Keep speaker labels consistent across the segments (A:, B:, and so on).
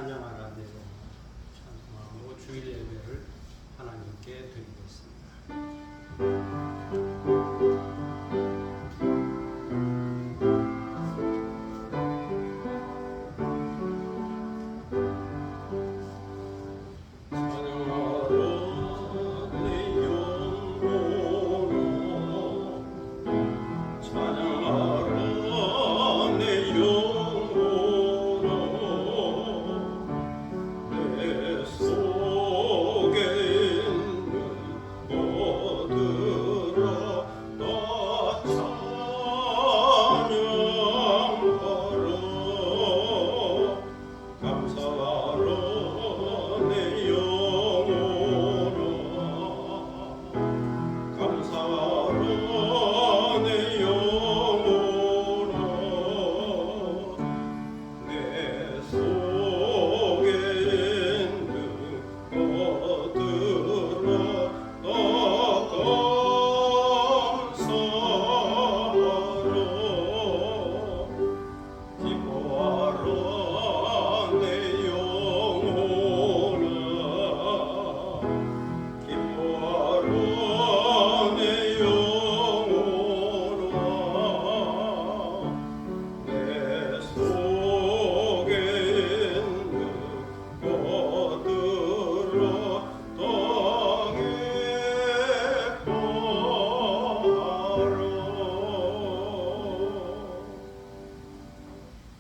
A: 찬양하라 내로 찬송하고 주일 예배를 하나님께 드리겠습니다.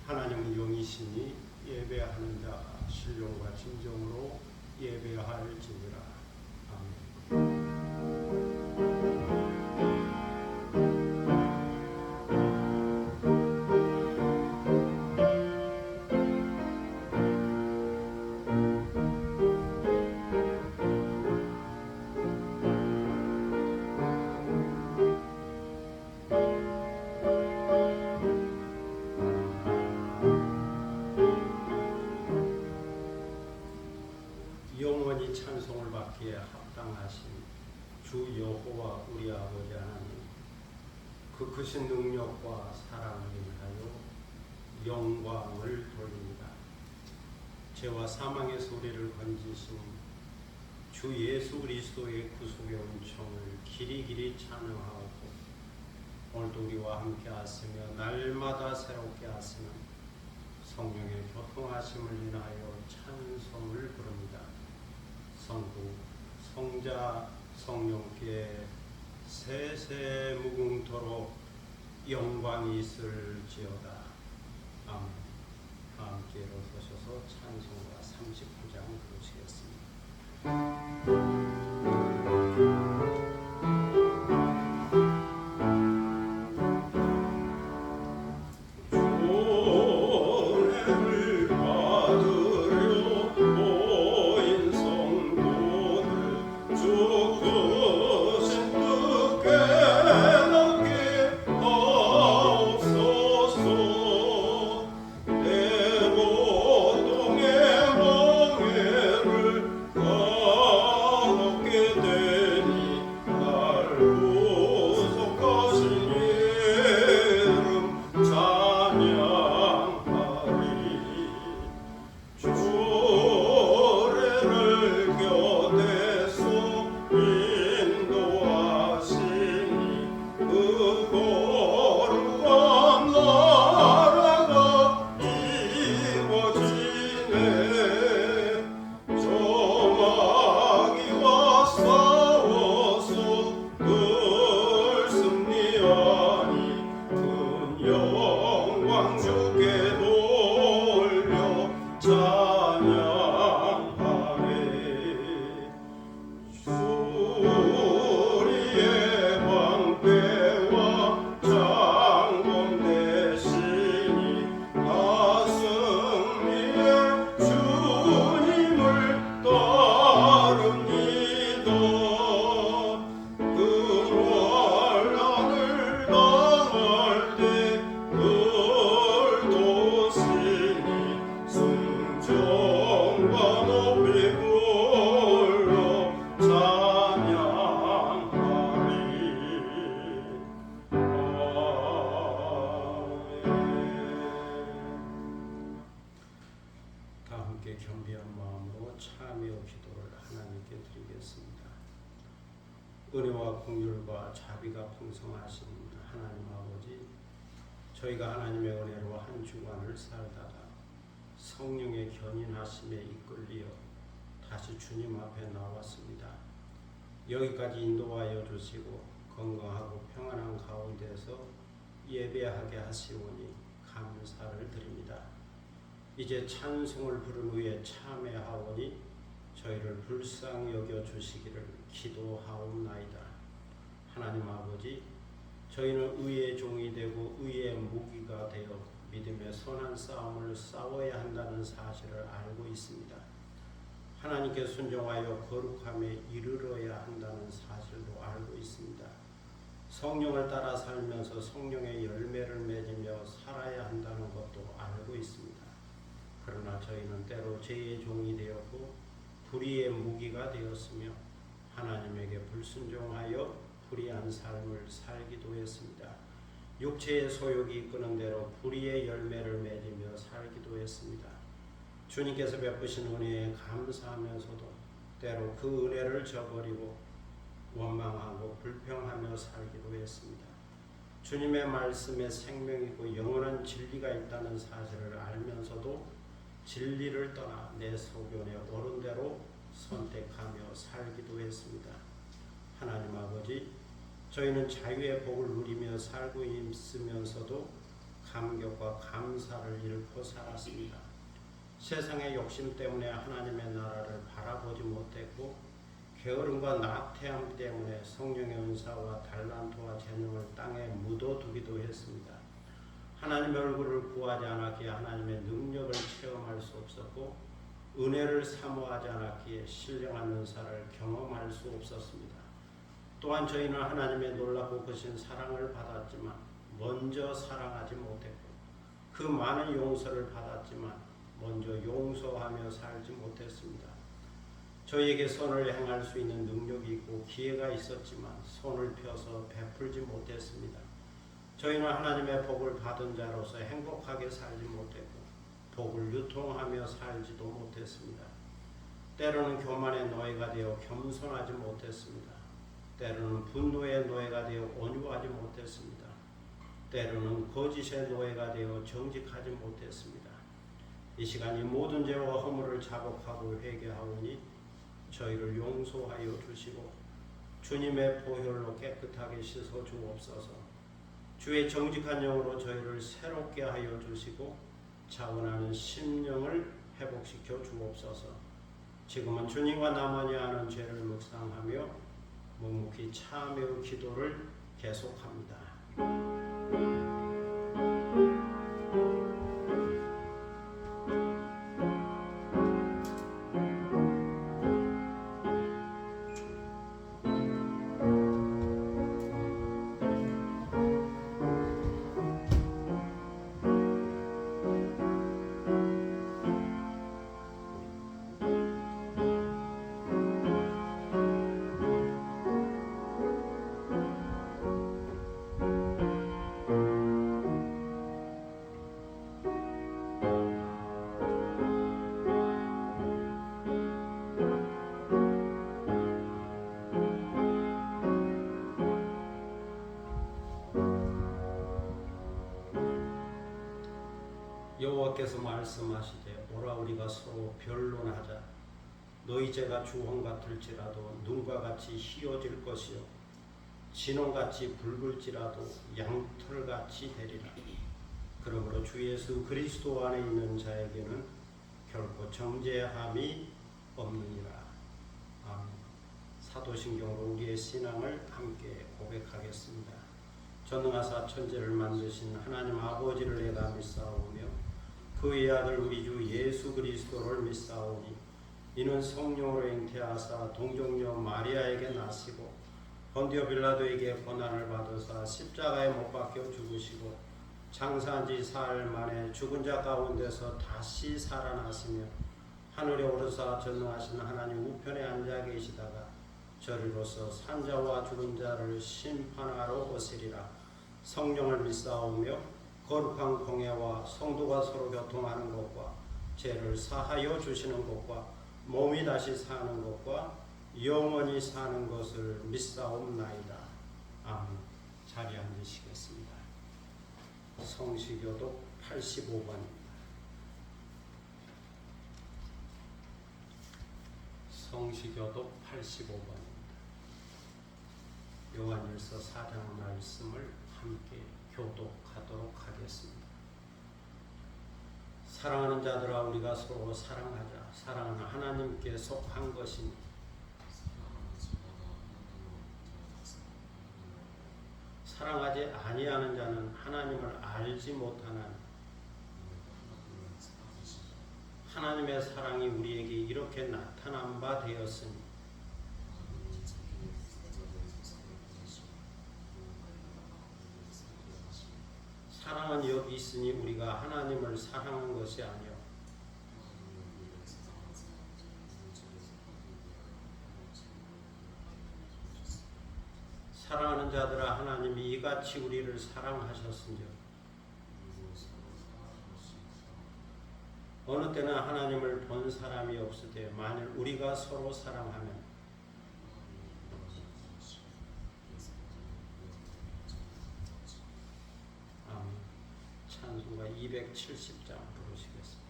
A: 하나님은 영이시니 예배하는 자 신령과 진정으로 예배할지니라. 아멘. 영원히 찬송을 받기에 합당하신 주 여호와 우리 아버지 하나님, 그 크신 능력과 사랑을 인하여 영광을 돌립니다. 죄와 사망의 소리를 건지신 주 예수 그리스도의 구속의 은총을 길이길이 찬양하고 오늘도 우리와 함께 하시며 날마다 새롭게 하시는 성령의 교통하심을 인하여 찬송을 부릅니다. 성부, 성자, 성령께 세세 무궁토록 영광이 있을지어다. 아멘. 함께 일어서셔서 찬송가 39장 부르시겠습니다. 은혜와 긍휼과 자비가 풍성하신 하나님 아버지, 저희가 하나님의 은혜로 한 주간을 살다가 성령의 견인하심에 이끌리어 다시 주님 앞에 나왔습니다. 여기까지 인도하여 주시고 건강하고 평안한 가운데서 예배하게 하시오니 감사를 드립니다. 이제 찬송을 부른 후에 참회하오니 저희를 불쌍히 여겨 주시기를 기도하옵나이다. 하나님 아버지, 저희는 의의 종이 되고 의의 무기가 되어 믿음의 선한 싸움을 싸워야 한다는 사실을 알고 있습니다. 하나님께 순종하여 거룩함에 이르러야 한다는 사실도 알고 있습니다. 성령을 따라 살면서 성령의 열매를 맺으며 살아야 한다는 것도 알고 있습니다. 그러나 저희는 때로 죄의 종이 되었고 불의의 무기가 되었으며 하나님에게 불순종하여 불의한 삶을 살기도 했습니다. 육체의 소욕이 이끄는 대로 불의의 열매를 맺으며 살기도 했습니다. 주님께서 베푸신 은혜에 감사하면서도 때로 그 은혜를 저버리고 원망하고 불평하며 살기도 했습니다. 주님의 말씀에 생명이고 영원한 진리가 있다는 사실을 알면서도 진리를 떠나 내 소견에 옳은 대로 선택하며 살기도 했습니다. 하나님 아버지, 저희는 자유의 복을 누리며 살고 있으면서도 감격과 감사를 잃고 살았습니다. 세상의 욕심 때문에 하나님의 나라를 바라보지 못했고 게으름과 나태함 때문에 성령의 은사와 달란트와 재능을 땅에 묻어두기도 했습니다. 하나님의 얼굴을 구하지 않았기에 하나님의 능력을 체험할 수 없었고 은혜를 사모하지 않았기에 신령한 은사를 경험할 수 없었습니다. 또한 저희는 하나님의 놀랍고 크신 사랑을 받았지만 먼저 사랑하지 못했고 그 많은 용서를 받았지만 먼저 용서하며 살지 못했습니다. 저희에게 선을 행할 수 있는 능력이 있고 기회가 있었지만 손을 펴서 베풀지 못했습니다. 저희는 하나님의 복을 받은 자로서 행복하게 살지 못했고 복을 유통하며 살지도 못했습니다. 때로는 교만의 노예가 되어 겸손하지 못했습니다. 때로는 분노의 노예가 되어 온유하지 못했습니다. 때로는 거짓의 노예가 되어 정직하지 못했습니다. 이 시간 이 모든 죄와 허물을 자복하고 회개하오니 저희를 용서하여 주시고 주님의 보혈로 깨끗하게 씻어 주옵소서. 주의 정직한 영으로 저희를 새롭게 하여 주시고 자원하는 심령을 회복시켜 주옵소서. 지금은 주님과 나만이 아는 죄를 묵상하며 묵묵히 참회의 기도를 계속합니다. 여호와께서 말씀하시되 오라 우리가 서로 변론하자. 너희 죄가 주홍 같을지라도 눈과 같이 희어질 것이요 진홍같이 붉을지라도 양털같이 되리라. 그러므로 주 예수 그리스도 안에 있는 자에게는 결코 정죄함이 없느니라. 아멘. 사도신경으로 우리의 신앙을 함께 고백하겠습니다. 전능하사 천지를 만드신 하나님 아버지를 내가 믿사오며 그의 아들 우리 주 예수 그리스도를 믿사오니 이는 성령으로 잉태하사 동정녀 마리아에게 나시고 본디오 빌라도에게 고난을 받으사 십자가에 못 박혀 죽으시고 장사한 지 사흘 만에 죽은 자 가운데서 다시 살아나시며 하늘에 오르사 전능하신 하나님 우편에 앉아 계시다가 저리로서 산자와 죽은 자를 심판하러 오시리라. 성령을 믿사오며 거룩한 공예와 성도가 서로 교통하는 것과 죄를 사하여 주시는 것과 몸이 다시 사는 것과 영원히 사는 것을 믿사옵나이다. 아멘. 자리에 앉으시겠습니다. 성시교독 85번입니다. 성시교독 85번입니다. 요한일서 4장 말씀을 함께 교독하도록 하겠습니다. 사랑하는 자들아, 우리가 서로 사랑하자. 사랑은 하나님께 속한 것이니 사랑하지 아니하는 자는 하나님을 알지 못하나니 하나님의 사랑이 우리에게 이렇게 나타난 바 되었으니 사랑은 여기 있으니 우리가 하나님을 사랑한 것이 아니요 사랑하는 자들아, 하나님이 이같이 우리를 사랑하셨은즉 어느 때는 하나님을 본 사람이 없을 때 만일 우리가 서로 사랑하면 아멘. 찬송가 270장 부르시겠습니다.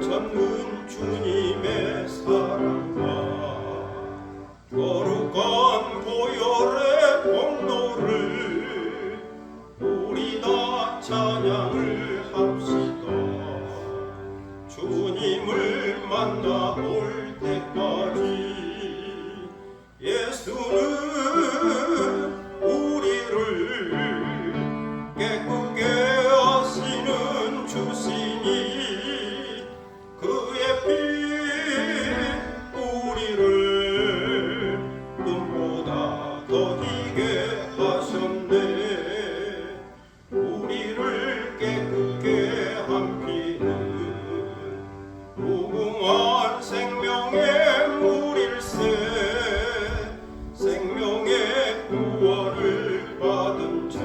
A: 전은 주님의 사랑과 거룩한 보혈의 공로를 우리 다 찬양을 합시다. 주님을 만나볼 때까지 예수는 우리를 깨끗게 하시는 주시니 그의 피 우리를 눈보다 더 희게 하셨네. 우리를 깨끗게 한 피는 무궁한 생명의 물일세. 생명의 구원을 받은 자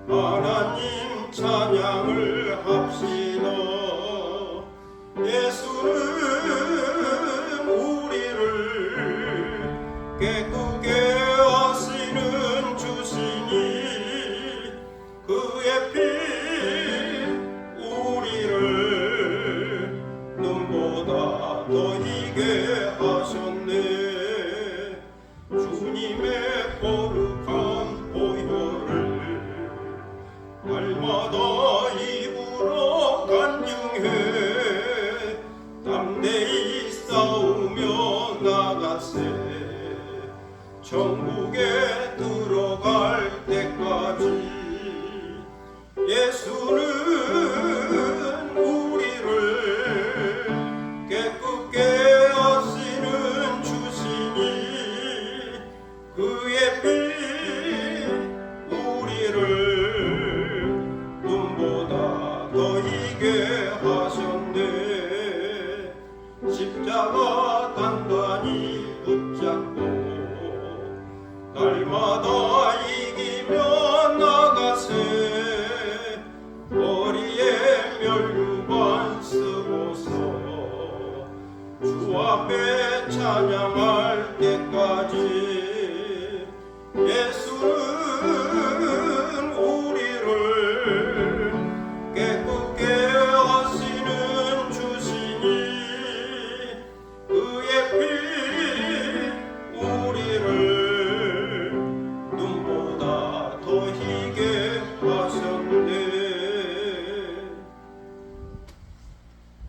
A: 하나님 찬양을 합시다. 예수는 우리를 깨끗게 하시는 주시니 그의 피 우리를 눈보다 더 희게 하셨네. 주님의 거룩한 보혈을 날마다 입으로 간증해 담대히 싸우며 나가세. 천국에 들어갈 때까지 예수는 우리를 깨끗게 하시는 주시니 그의 피 우리를 눈보다 더 희게 하셨네. 십자가 단단히 붙잡고 날마다 이기며 나가세. 머리에 면류관 쓰고서 주 앞에 찬양할 때까지 예수는 우리를 깨끗게 하시는 주시니 그의 피 우리를 눈보다 더 희게 하셨네.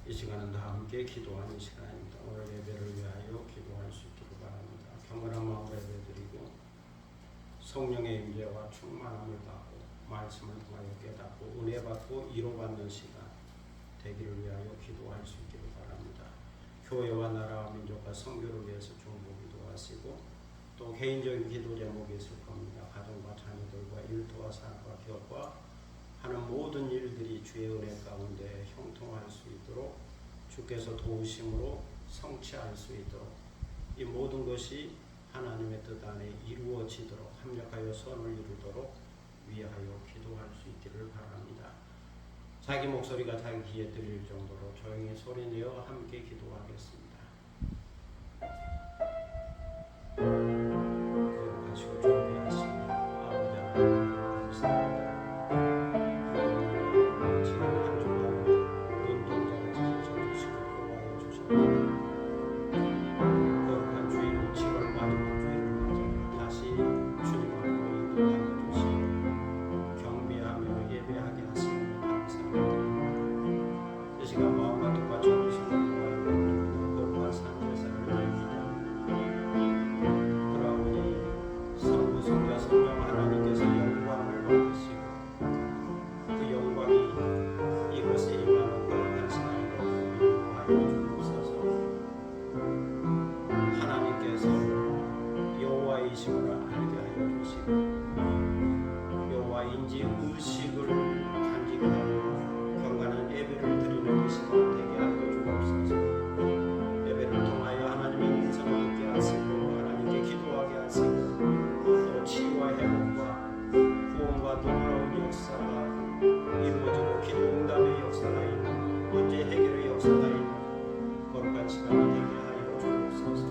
A: 이 시간은 다 함께 기도하는 시간입니다. 오늘 예배를 위하여 기도할 수 있기를 바랍니다. 경건한 마음으로 예배드리고 성령의 임재와 충만함을 받고 말씀을 통하여 깨닫고 은혜 받고 위로받는 시간 되기를 위하여 기도할 수 있기를 바랍니다. 교회와 나라와 민족과 선교를 위해서 중보 기도하시고 또 개인적인 기도 제목이 있을 겁니다. 가정과 자녀들과 일터와 삶과 기업과 하는 모든 일들이 주의 은혜 가운데 형통할 수 있도록 주께서 도우심으로 성취할 수 있도록 이 모든 것이 하나님의 뜻 안에 이루어지도록 합력하여 선을 이루도록 위하여 기도할 수 있기를 바랍니다. 자기 목소리가 자기 귀에 들릴 정도로 조용히 소리내어 함께 기도하겠습니다. 기억하시고 준비하시면 아버지 하나님 감사합니다. 지난 한 주간 눈동자를 지켜주시고 보호하여 주셨습니다. 거룩한 주일 7월 마지막 주일을 맞아 다시 주님 앞으로 인도하여 주시고 경배하며 예배하게 하시니 감사합니다. 이 시간 마음과 뜻과 정성을 모아서 거룩한 산제사를 드립니다. 그러하오니 성부 성자 성령 하나님께서 영광을 받으시고 그 영광이 이곳에 임하는 거룩한 시간으로 인도하여 주옵소서. 하나님께서 여호와이심을 알게 하여 주시고 여호와인지 의식을 간직하고 경건한 예배를 드리는 이 시간 되게 하여 주옵소서. 예배를 통하여 하나님의 음성을 듣게 하시고 하나님께 기도하게 하시고 또 치유와 회복과 구원과 놀라운 역사가 이루어지고 기도 응답의 역사가 있는 문제 해결의 역사가 있는 거룩한 시간이 되게 하여 주옵소서.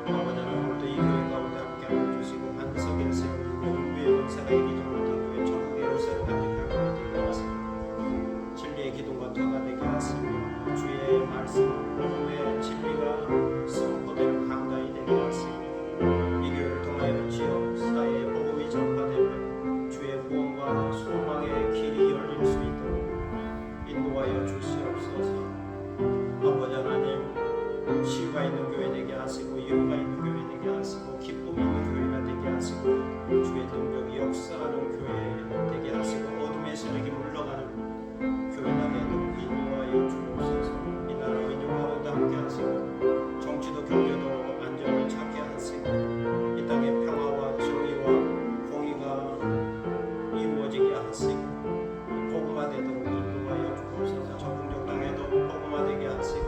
A: 아버지 하나님 오늘도 이 교회 가운데 함께 하여 주시고 반석에 세우고 우주의 권세가 이기지 못한 교회 천국의 열쇠를 간직할 교회 되게 하시고 진리의 기도가 터가 되게 하시며 주의 말씀 복음의 진리가 선포되는 강단이 되게 하시고 이 교회를 통하여 지역 사회의 복음이 전파되며 주의 구원과 소망의 길이 열릴 수 있도록 인도하여 주시옵소서. 아버지 하나님 치유가 있는 교회 되게 하시고 위로가 있는 교회 되게 하시고 기쁨이 있는 교회가 되게 하시고 주의 능력이 역사하는 교회 되게 하시고 어둠의 세력이 물러가는 교회가 되도록 인도하여 주옵소서. 이 나라와 인류 가운데 함께 하시고 정치도 경제도 안정을 찾게 하시고 이 땅의 평화와 정의와 공의가 이루어지게 하시고 복음화되도록 인도하여 주옵소서. 적응적 땅에도 복음화되게 하시고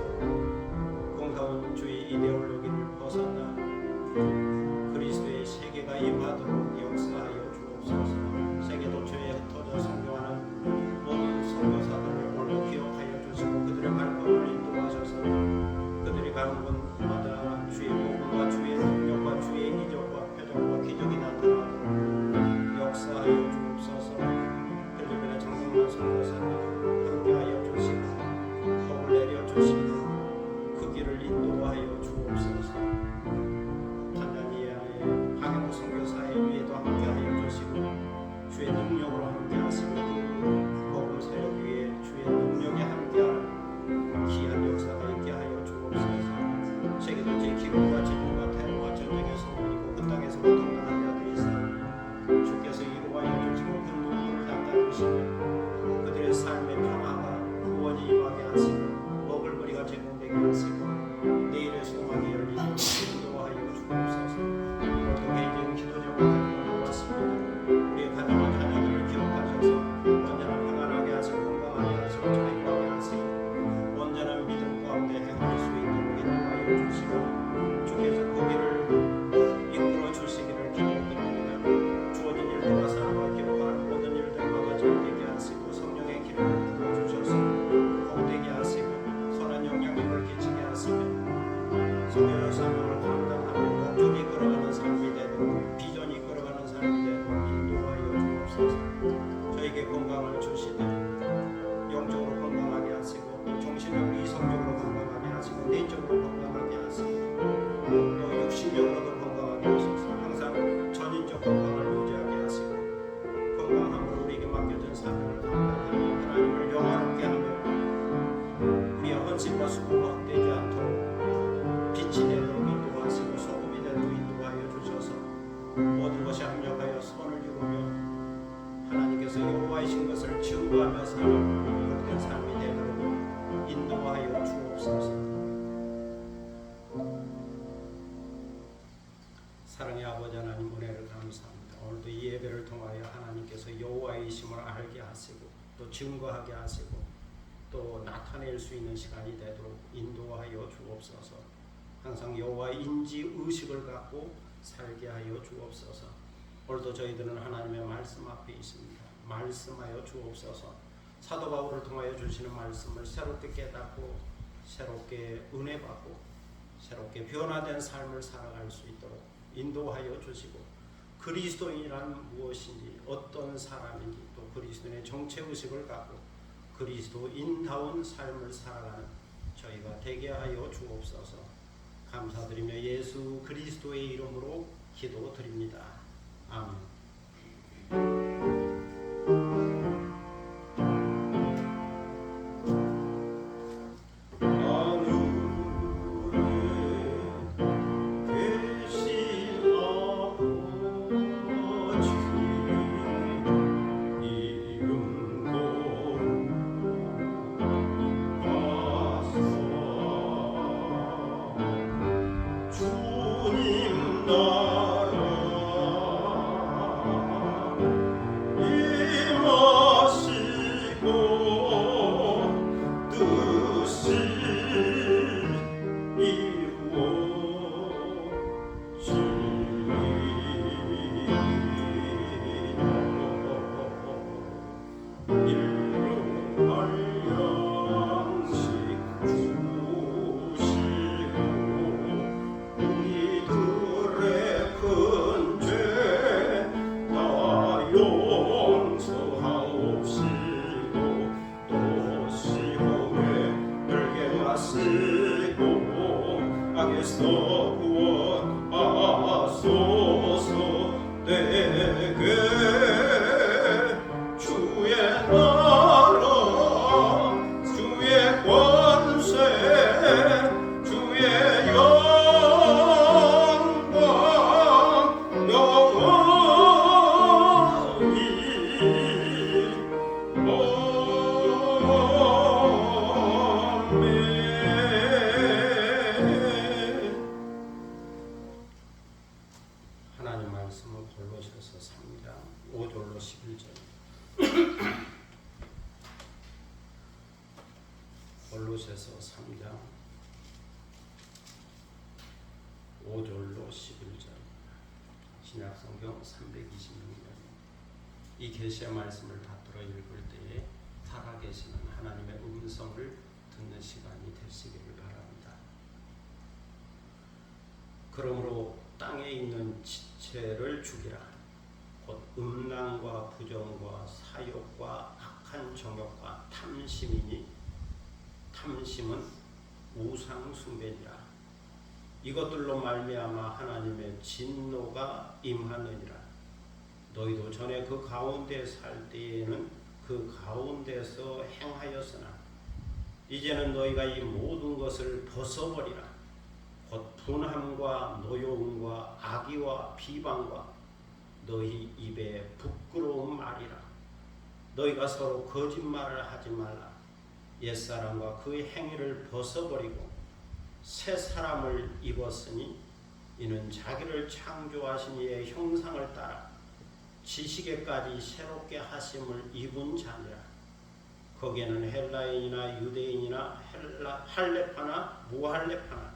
A: 공산주의 이데올로기를 벗어나 그리스도의 세계가 임하도록 역사하여 주옵소서. 세계 도처에 흩어져 선교하는 모든 선교사들을 오늘 기억하여 주시고 그들의 발걸음을 인도하셔서 그들이 가는 곳마다 주의 복음과 주의 능력과 주의 이적과 표적과 기적이 나타나도록 역사하여 주옵소서. 필리핀의 정성만 선교사님 함께하여 주시고 복을 내려 주시고 그 길을 인도하여 주옵소서. 탄자니아의 박영호 선교사의 위에도 함께하여 주시고 주의 능력으로 함께하시고 그 복음 세력 위에 주의 능력이 함께하는 귀한 역사가 있게 하여 주옵소서. 세계도처의 기근과 질병과 태로와 전쟁의 소문이고 그 땅에서 고통당한 자들이 있사오니 주께서 이루하여 주시고 그 눈물을 닦아주시며 그들의 삶의 평화가 구원이 임하게 하시고 먹을거리가 제공되게 하시고 내일의 소망이 열리도록 인도하여 주옵소서. 오늘도 개인적인 기도 제목을 가지고 나왔습니다. 우리의 가정과 자녀들을 기억하셔서 온전한 평안하게 하시고 건강하게 하시고 자유하게 하시고 온전한 믿음 가운데 행할 수 있도록 인도하여 주시고 주께서 그 길을 이끌어 주시기를 기도드립니다. 주어진 일들과 사랑과 기억하는 모든 일들마다 잘되게 하시고 성령의 기름을 부어주셔서 복되게 하시고 선한 영향력을 끼치게 하시며 성령의 사명을 감당하며 목적이 걸어가는 삶이 되도록 비전이 걸어가는 삶이 되도록 인도하여 주옵소서. 저에게 건강을 주시되 영적으로 건강하게 하시고 또 정신적으로 이성적으로 건강하게 하시고 내적으로 건강하게 하시고 또 육신적으로도 건강하게 하셔서 항상 전인적 건강을 유지하게 하시고 건강함으로 우리에게 맡겨진 사명을 감당하며 하나님을 영화롭게 하며 우리의 헌신과 수고가 헛되지 않도록 빛이 되도록 인도하시고 소금이 되도록 인도하여 주셔서 모든 것이 합력하여 선을 이루며 하나님께서 여호와이신 것을 증거하며 사는 복된 삶이 되도록 인도하여 주옵소서. 사랑의 아버지 하나님 은혜를 감사합니다. 오늘도 이 예배를 통하여 하나님께서 여호와이심을 알게 하시고 또 증거하게 하시고 또 나타낼 수 있는 시간이 되도록 인도하여 주옵소서. 항상 여호와 인지 의식을 갖고 살게 하여 주옵소서. 오늘도 저희들은 하나님의 말씀 앞에 있습니다. 말씀하여 주옵소서. 사도 바울을 통하여 주시는 말씀을 새롭게 깨닫고 새롭게 은혜 받고 새롭게 변화된 삶을 살아갈 수 있도록 인도하여 주시고, 그리스도인이란 무엇인지, 어떤 사람인지, 또 그리스도인의 정체의식을 갖고 그리스도인다운 삶을 살아가는 저희가 되게 하여 주옵소서. 감사드리며 예수 그리스도의 이름으로 기도드립니다. 아멘. 하나님 말씀은 골로새서 3장 5절로 11절. 골로새서 3장 5절로 11절. 신약성경 326년. 이 계시의 말씀을 받들어 읽을 때에 살아계시는 하나님의 음성을 듣는 시간이 되시기를 바랍니다. 그러므로 땅에 있는 지체를 죽이라. 곧 음란과 부정과 사욕과 악한 정욕과 탐심이니 탐심은 우상 숭배니라. 이것들로 말미암아 하나님의 진노가 임하느니라. 너희도 전에 그 가운데 살 때에는 그 가운데서 행하였으나 이제는 너희가 이 모든 것을 벗어버리라. 곧 분함과 노여움과 악의와 비방과 너희 입에 부끄러운 말이라. 너희가 서로 거짓말을 하지 말라. 옛사람과 그 행위를 벗어버리고 새 사람을 입었으니 이는 자기를 창조하신 이의 형상을 따라 지식에까지 새롭게 하심을 입은 자니라. 거기에는 헬라인이나 유대인이나 할레파나 무할레파나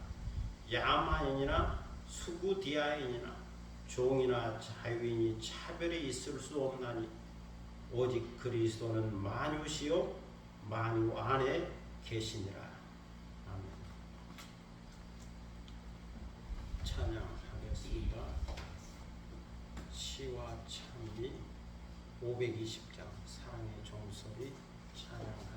A: 야만인이나 수구디아인이나 종이나 자유인이 차별이 있을 수 없나니 오직 그리스도는 만유시요 만유 안에 계시니라. 아멘. 찬양하겠습니다. 시와 찬미 520장 사랑의 종소리 찬양하겠습니다.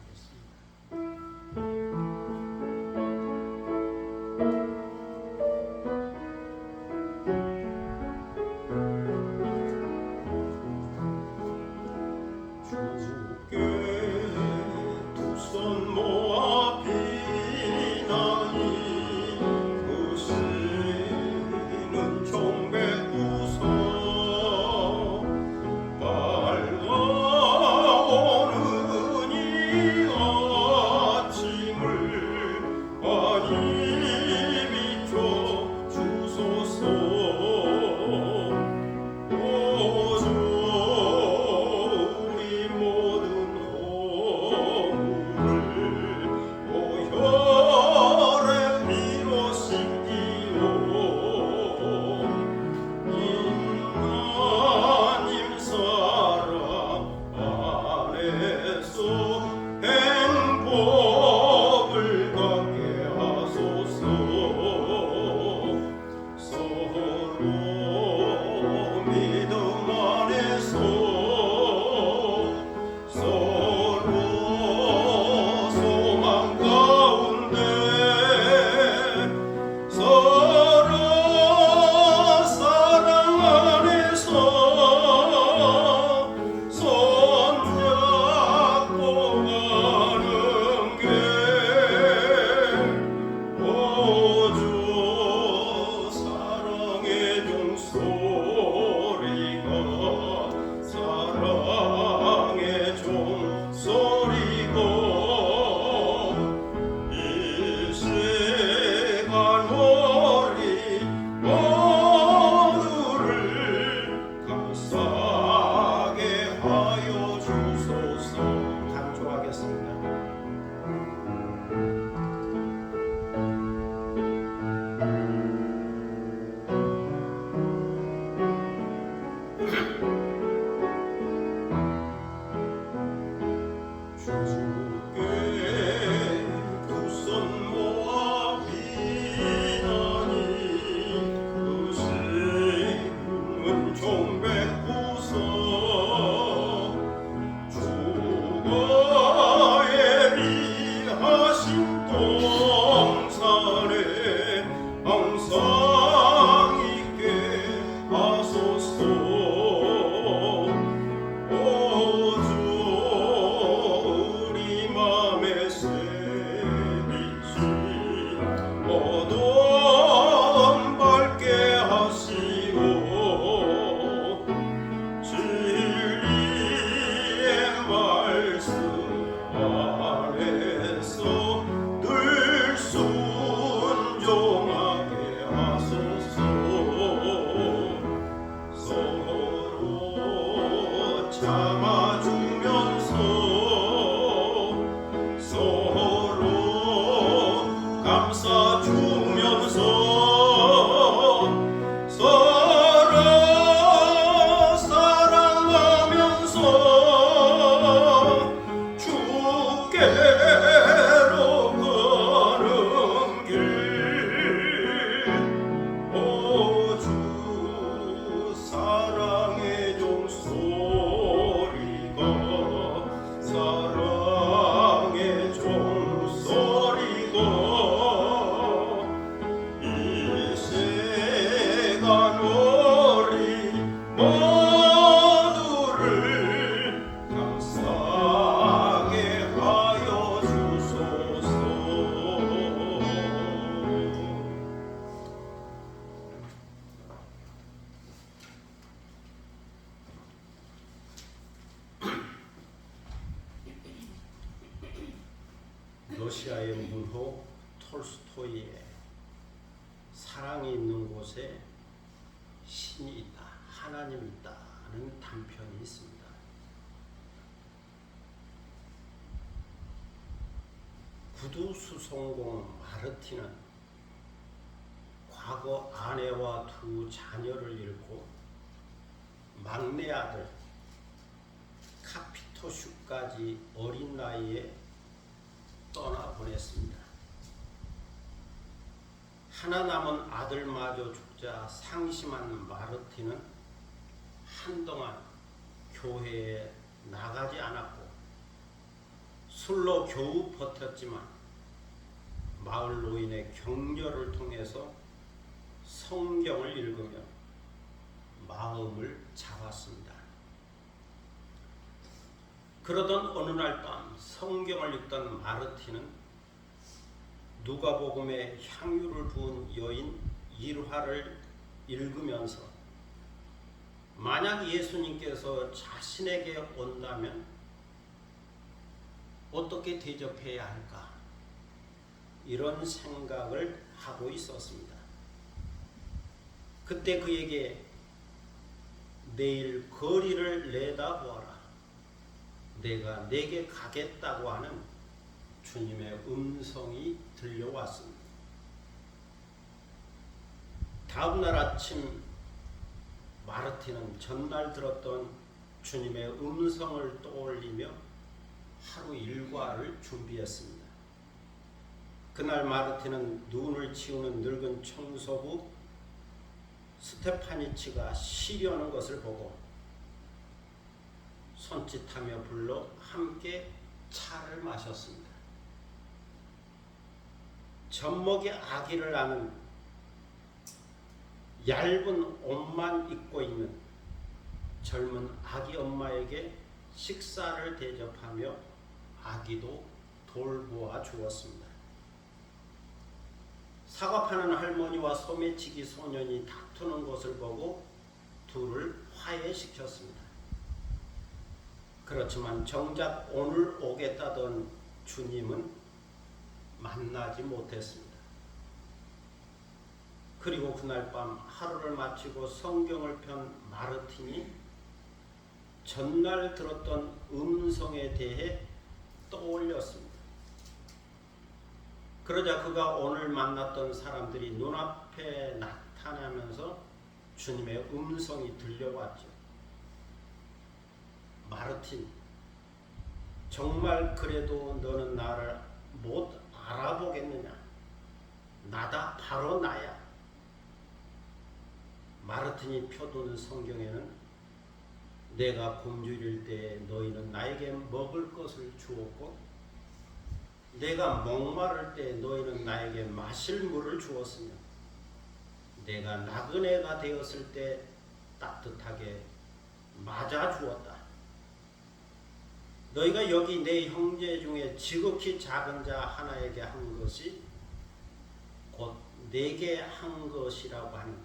A: 러시아의 문호 톨스토이의 사랑이 있는 곳에 신이 있다, 하나님이 있다는 단편이 있습니다. 구두수송공 마르틴은 과거 아내와 두 자녀를 잃고 막내 아들 카피토슈까지 어린 나이에 떠나보냈습니다. 하나 남은 아들마저 죽자 상심한 마르틴은 한동안 교회에 나가지 않았고 술로 겨우 버텼지만 마을 노인의 격려를 통해서 성경을 읽으며 마음을 잡았습니다. 그러던 어느 날 밤 성경을 읽던 마르틴은 누가복음에 향유를 부은 여인 일화를 읽으면서 만약 예수님께서 자신에게 온다면 어떻게 대접해야 할까? 이런 생각을 하고 있었습니다. 그때 그에게 내일 거리를 내다보아라. 내가 내게 가겠다고 하는 주님의 음성이 들려왔습니다. 다음날 아침 마르틴은 전날 들었던 주님의 음성을 떠올리며 하루 일과를 준비했습니다. 그날 마르틴은 눈을 치우는 늙은 청소부 스테파니치가 쉬려는 것을 보고 손짓하며 불러 함께 차를 마셨습니다. 젖먹이 아기를 낳는 얇은 옷만 입고 있는 젊은 아기 엄마에게 식사를 대접하며 아기도 돌보아 주었습니다. 사과 파는 할머니와 소매치기 소년이 다투는 것을 보고 둘을 화해시켰습니다. 그렇지만 정작 오늘 오겠다던 주님은 만나지 못했습니다. 그리고 그날 밤 하루를 마치고 성경을 편 마르틴이 전날 들었던 음성에 대해 떠올렸습니다. 그러자 그가 오늘 만났던 사람들이 눈앞에 나타나면서 주님의 음성이 들려왔죠. 마르틴, 정말 그래도 너는 나를 못 알아보겠느냐? 나다, 바로 나야. 마르틴이 펴둔 성경에는 내가 굶주릴 때 너희는 나에게 먹을 것을 주었고 내가 목마를 때 너희는 나에게 마실 물을 주었으며 내가 나그네가 되었을 때 따뜻하게 맞아 주었다. 너희가 여기 내 형제 중에 지극히 작은 자 하나에게 한 것이 곧 내게 한 것이라고 하는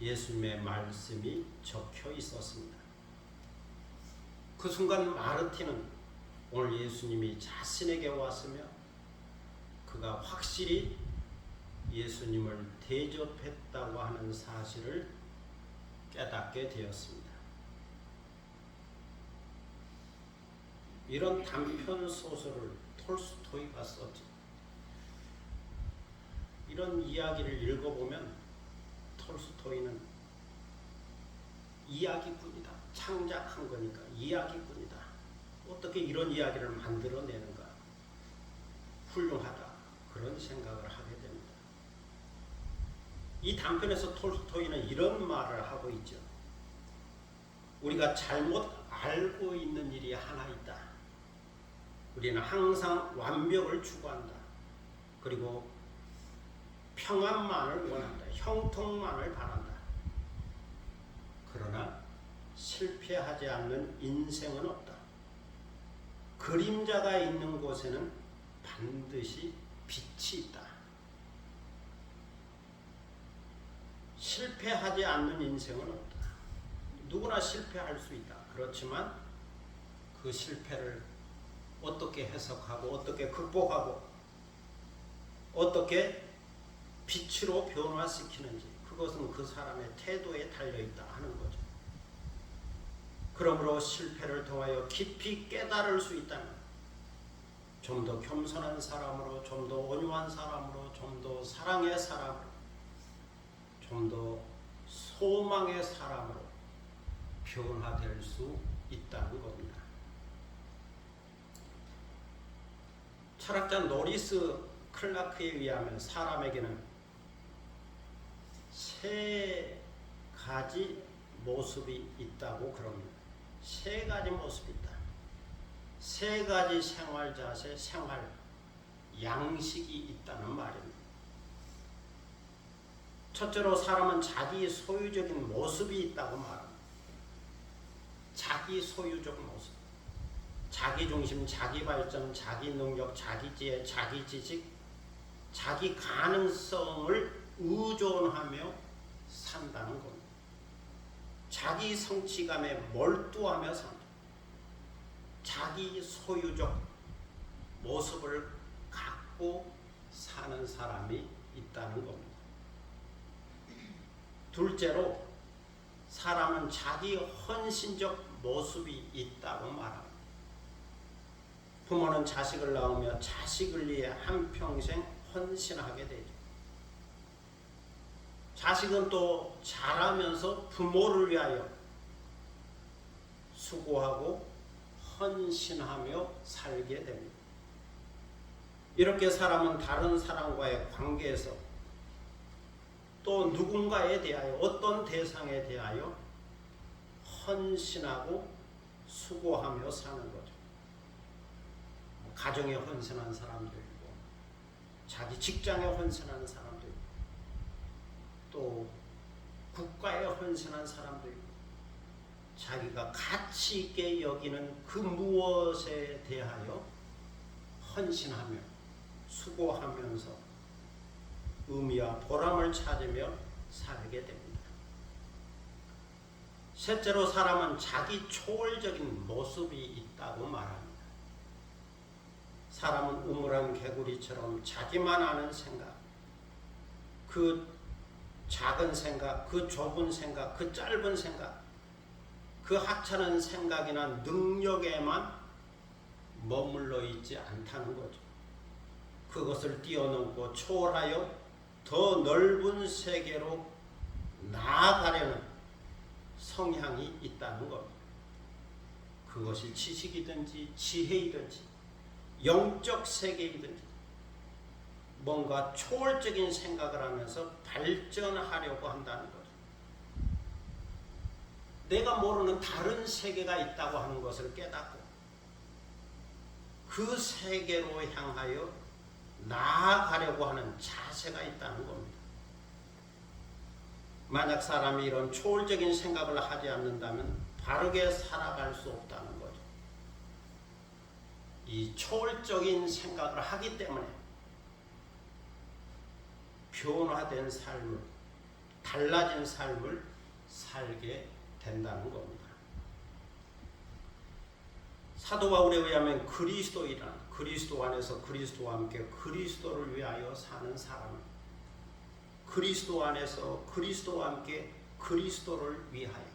A: 예수님의 말씀이 적혀 있었습니다. 그 순간 마르티는 오늘 예수님이 자신에게 왔으며 그가 확실히 예수님을 대접했다고 하는 사실을 깨닫게 되었습니다. 이런 단편 소설을 톨스토이가 썼지. 이런 이야기를 읽어보면 톨스토이는 이야기꾼이다. 창작한 거니까 이야기꾼이다. 어떻게 이런 이야기를 만들어내는가. 훌륭하다. 그런 생각을 하게 됩니다. 이 단편에서 톨스토이는 이런 말을 하고 있죠. 우리가 잘못 알고 있는 일이 하나 있다. 우리는 항상 완벽을 추구한다. 그리고 평안만을 원한다. 형통만을 바란다. 그러나 실패하지 않는 인생은 없다. 그림자가 있는 곳에는 반드시 빛이 있다. 실패하지 않는 인생은 없다. 누구나 실패할 수 있다. 그렇지만 그 실패를 어떻게 해석하고 어떻게 극복하고 어떻게 빛으로 변화시키는지 그것은 그 사람의 태도에 달려있다 하는 거죠. 그러므로 실패를 통하여 깊이 깨달을 수 있다면 좀 더 겸손한 사람으로, 좀 더 온유한 사람으로, 좀 더 사랑의 사람으로, 좀 더 소망의 사람으로 변화될 수 있다는 겁니다. 철학자 노리스 클라크에 의하면 사람에게는 세 가지 모습이 있다고 그럽니다. 세 가지 모습이 있다. 세 가지 생활 자세, 생활 양식이 있다는 말입니다. 첫째로 사람은 자기 소유적인 모습이 있다고 말합니다. 자기 소유적 모습. 자기 중심, 자기 발전, 자기 능력, 자기 지혜, 자기 지식, 자기 가능성을 의존하며 산다는 겁니다. 자기 성취감에 몰두하며 산다. 자기 소유적 모습을 갖고 사는 사람이 있다는 겁니다. 둘째로 사람은 자기 헌신적 모습이 있다고 말합니다. 부모는 자식을 낳으며 자식을 위해 한평생 헌신하게 되죠. 자식은 또 자라면서 부모를 위하여 수고하고 헌신하며 살게 됩니다. 이렇게 사람은 다른 사람과의 관계에서 또 누군가에 대하여 어떤 대상에 대하여 헌신하고 수고하며 사는 거죠. 가정에 헌신한 사람도 있고 자기 직장에 헌신하는 사람도 있고 또 국가에 헌신한 사람도 있고 자기가 가치 있게 여기는 그 무엇에 대하여 헌신하며 수고하면서 의미와 보람을 찾으며 살게 됩니다. 셋째로 사람은 자기 초월적인 모습이 있다고 말합니다. 사람은 우물한 개구리처럼 자기만 아는 생각, 그 작은 생각, 그 좁은 생각, 그 짧은 생각, 그 하찮은 생각이나 능력에만 머물러 있지 않다는 거죠. 그것을 뛰어넘고 초월하여 더 넓은 세계로 나아가려는 성향이 있다는 겁니다. 그것이 지식이든지 지혜이든지 영적 세계이든지 뭔가 초월적인 생각을 하면서 발전하려고 한다는 거죠. 내가 모르는 다른 세계가 있다고 하는 것을 깨닫고 그 세계로 향하여 나아가려고 하는 자세가 있다는 겁니다. 만약 사람이 이런 초월적인 생각을 하지 않는다면 바르게 살아갈 수 없다는 거죠. 이 초월적인 생각을 하기 때문에 변화된 삶을, 달라진 삶을 살게 된다는 겁니다. 사도 바울에 의하면 그리스도이란 그리스도 안에서 그리스도와 함께 그리스도를 위하여 사는 사람, 그리스도 안에서 그리스도와 함께 그리스도를 위하여,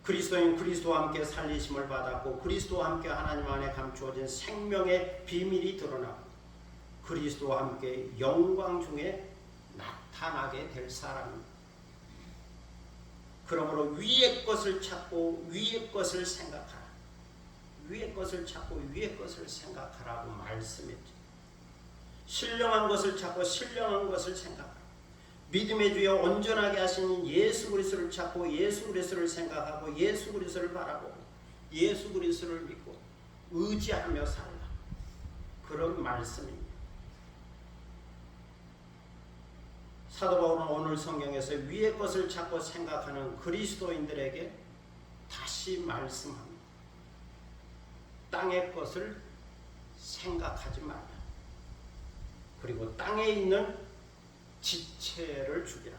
A: 그리스도인 그리스도와 함께 살리심을 받았고 그리스도와 함께 하나님 안에 감추어진 생명의 비밀이 드러나고 그리스도와 함께 영광 중에 나타나게 될 사람입니다. 그러므로 위의 것을 찾고 위의 것을 생각하라. 위의 것을 찾고 위의 것을 생각하라고 말씀했죠. 신령한 것을 찾고 신령한 것을 생각하라. 믿음의 주여 온전하게 하시는 예수 그리스도를 찾고 예수 그리스도를 생각하고 예수 그리스도를 바라보고 예수 그리스도를 믿고 의지하며 살라. 그런 말씀입니다. 사도 바울은 오늘 성경에서 위의 것을 찾고 생각하는 그리스도인들에게 다시 말씀합니다. 땅의 것을 생각하지 말라. 그리고 땅에 있는 지체를 죽이라.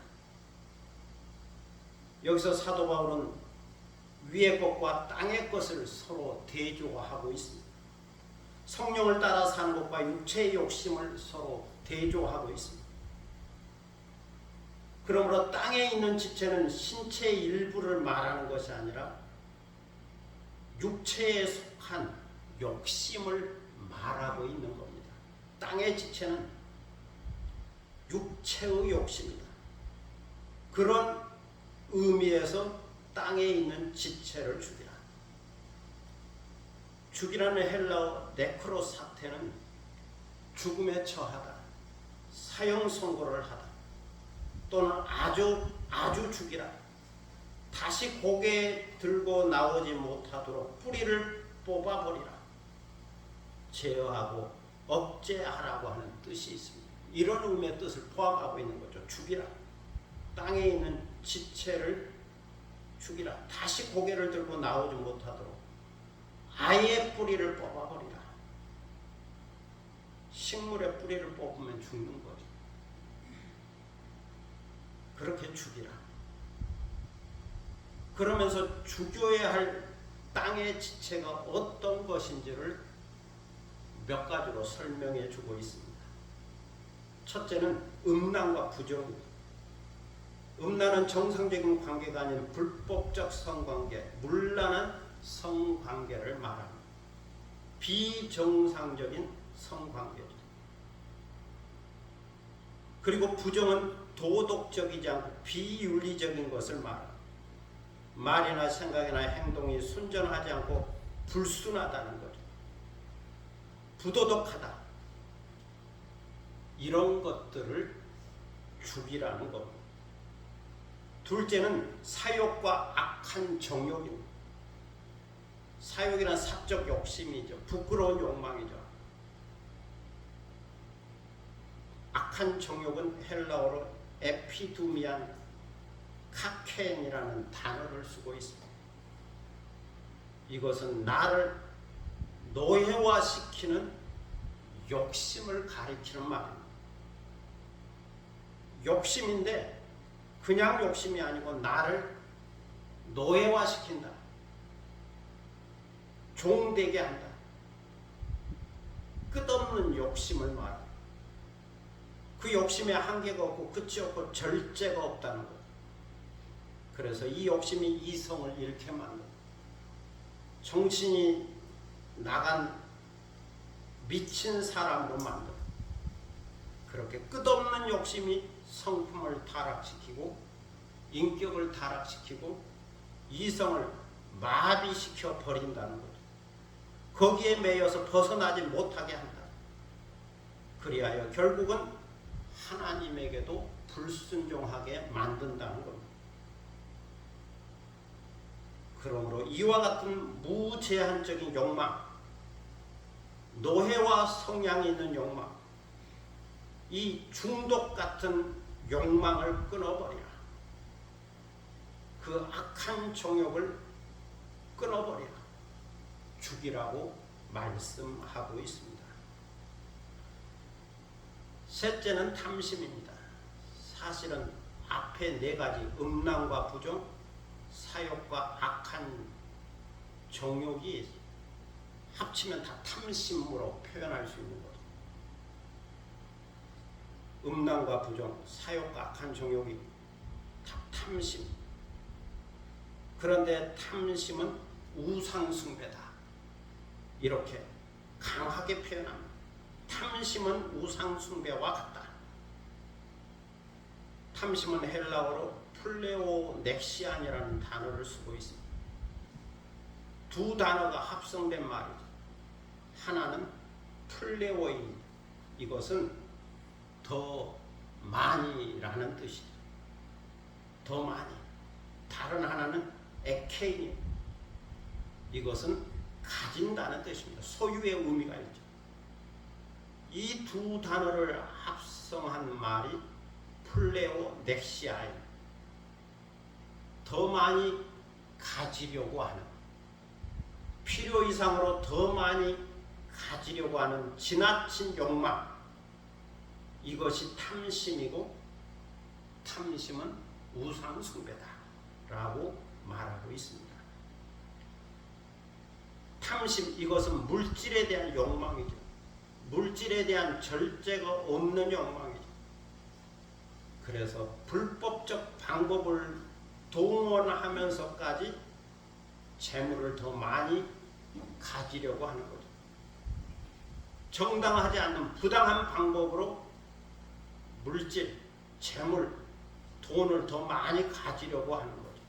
A: 여기서 사도 바울은 위의 것과 땅의 것을 서로 대조하고 있습니다. 성령을 따라 사는 것과 육체의 욕심을 서로 대조하고 있습니다. 그러므로 땅에 있는 지체는 신체의 일부를 말하는 것이 아니라 육체에 속한 욕심을 말하고 있는 겁니다. 땅의 지체는 육체의 욕심이다. 그런 의미에서 땅에 있는 지체를 죽이라. 죽이라는 헬라어 네크로 사태는 죽음에 처하다, 사형 선고를 하다, 또는 아주 죽이라. 다시 고개 들고 나오지 못하도록 뿌리를 뽑아버리라. 제어하고 억제하라고 하는 뜻이 있습니다. 이런 의미의 뜻을 포함하고 있는 거죠. 죽이라. 땅에 있는 지체를 죽이라. 다시 고개를 들고 나오지 못하도록 아예 뿌리를 뽑아버리라. 식물의 뿌리를 뽑으면 죽는 거죠. 그렇게 죽이라. 그러면서 죽여야 할 땅의 지체가 어떤 것인지를 몇 가지로 설명해 주고 있습니다. 첫째는 음란과 부정입니다. 음란은 정상적인 관계가 아닌 불법적 성관계, 문란한 성관계를 말합니다. 비정상적인 성관계죠. 그리고 부정은 도덕적이지 않고 비윤리적인 것을 말합니다. 말이나 생각이나 행동이 순전하지 않고 불순하다는 거죠. 부도덕하다. 이런 것들을 죽이라는 겁니다. 둘째는 사욕과 악한 정욕입니다. 사욕이란 사적 욕심이죠. 부끄러운 욕망이죠. 악한 정욕은 헬라어로 에피두미안 카켄이라는 단어를 쓰고 있습니다. 이것은 나를 노예화시키는 욕심을 가리키는 말입니다. 욕심인데 그냥 욕심이 아니고 나를 노예화시킨다. 종되게 한다. 끝없는 욕심을 말합니다. 그 욕심에 한계가 없고 끝이 없고 절제가 없다는 것. 그래서 이 욕심이 이성을 잃게 만든다. 정신이 나간 미친 사람으로 만든다. 그렇게 끝없는 욕심이 성품을 타락시키고 인격을 타락시키고 이성을 마비시켜 버린다는 거죠. 거기에 매여서 벗어나지 못하게 한다. 그리하여 결국은 하나님에게도 불순종하게 만든다는 겁니다. 그러므로 이와 같은 무제한적인 욕망, 노예와 성향이 있는 욕망, 이 중독 같은 욕망을 끊어버리라. 그 악한 정욕을 끊어버리라. 죽이라고 말씀하고 있습니다. 셋째는 탐심입니다. 사실은 앞에 네 가지 음란과 부정, 사욕과 악한 정욕이 합치면 다 탐심으로 표현할 수 있는 거죠. 음란과 부정, 사욕과 악한 정욕이 다 탐심. 그런데 탐심은 우상숭배다. 이렇게 강하게 표현합니다. 탐심은 우상숭배와 같다. 탐심은 헬라어로 플레오넥시안이라는 단어를 쓰고 있습니다. 두 단어가 합성된 말이죠. 하나는 플레오인, 이것은 더 많이라는 뜻이죠. 더 많이. 다른 하나는 에케인, 이것은 가진다는 뜻입니다. 소유의 의미가 있죠. 이 두 단어를 합성한 말이 플레오넥시아인, 더 많이 가지려고 하는, 필요 이상으로 더 많이 가지려고 하는 지나친 욕망, 이것이 탐심이고 탐심은 우상숭배다 라고 말하고 있습니다. 탐심, 이것은 물질에 대한 욕망이죠. 물질에 대한 절제가 없는 욕망이죠. 그래서 불법적 방법을 동원하면서까지 재물을 더 많이 가지려고 하는 거죠. 정당하지 않는 부당한 방법으로 물질, 재물, 돈을 더 많이 가지려고 하는 거죠.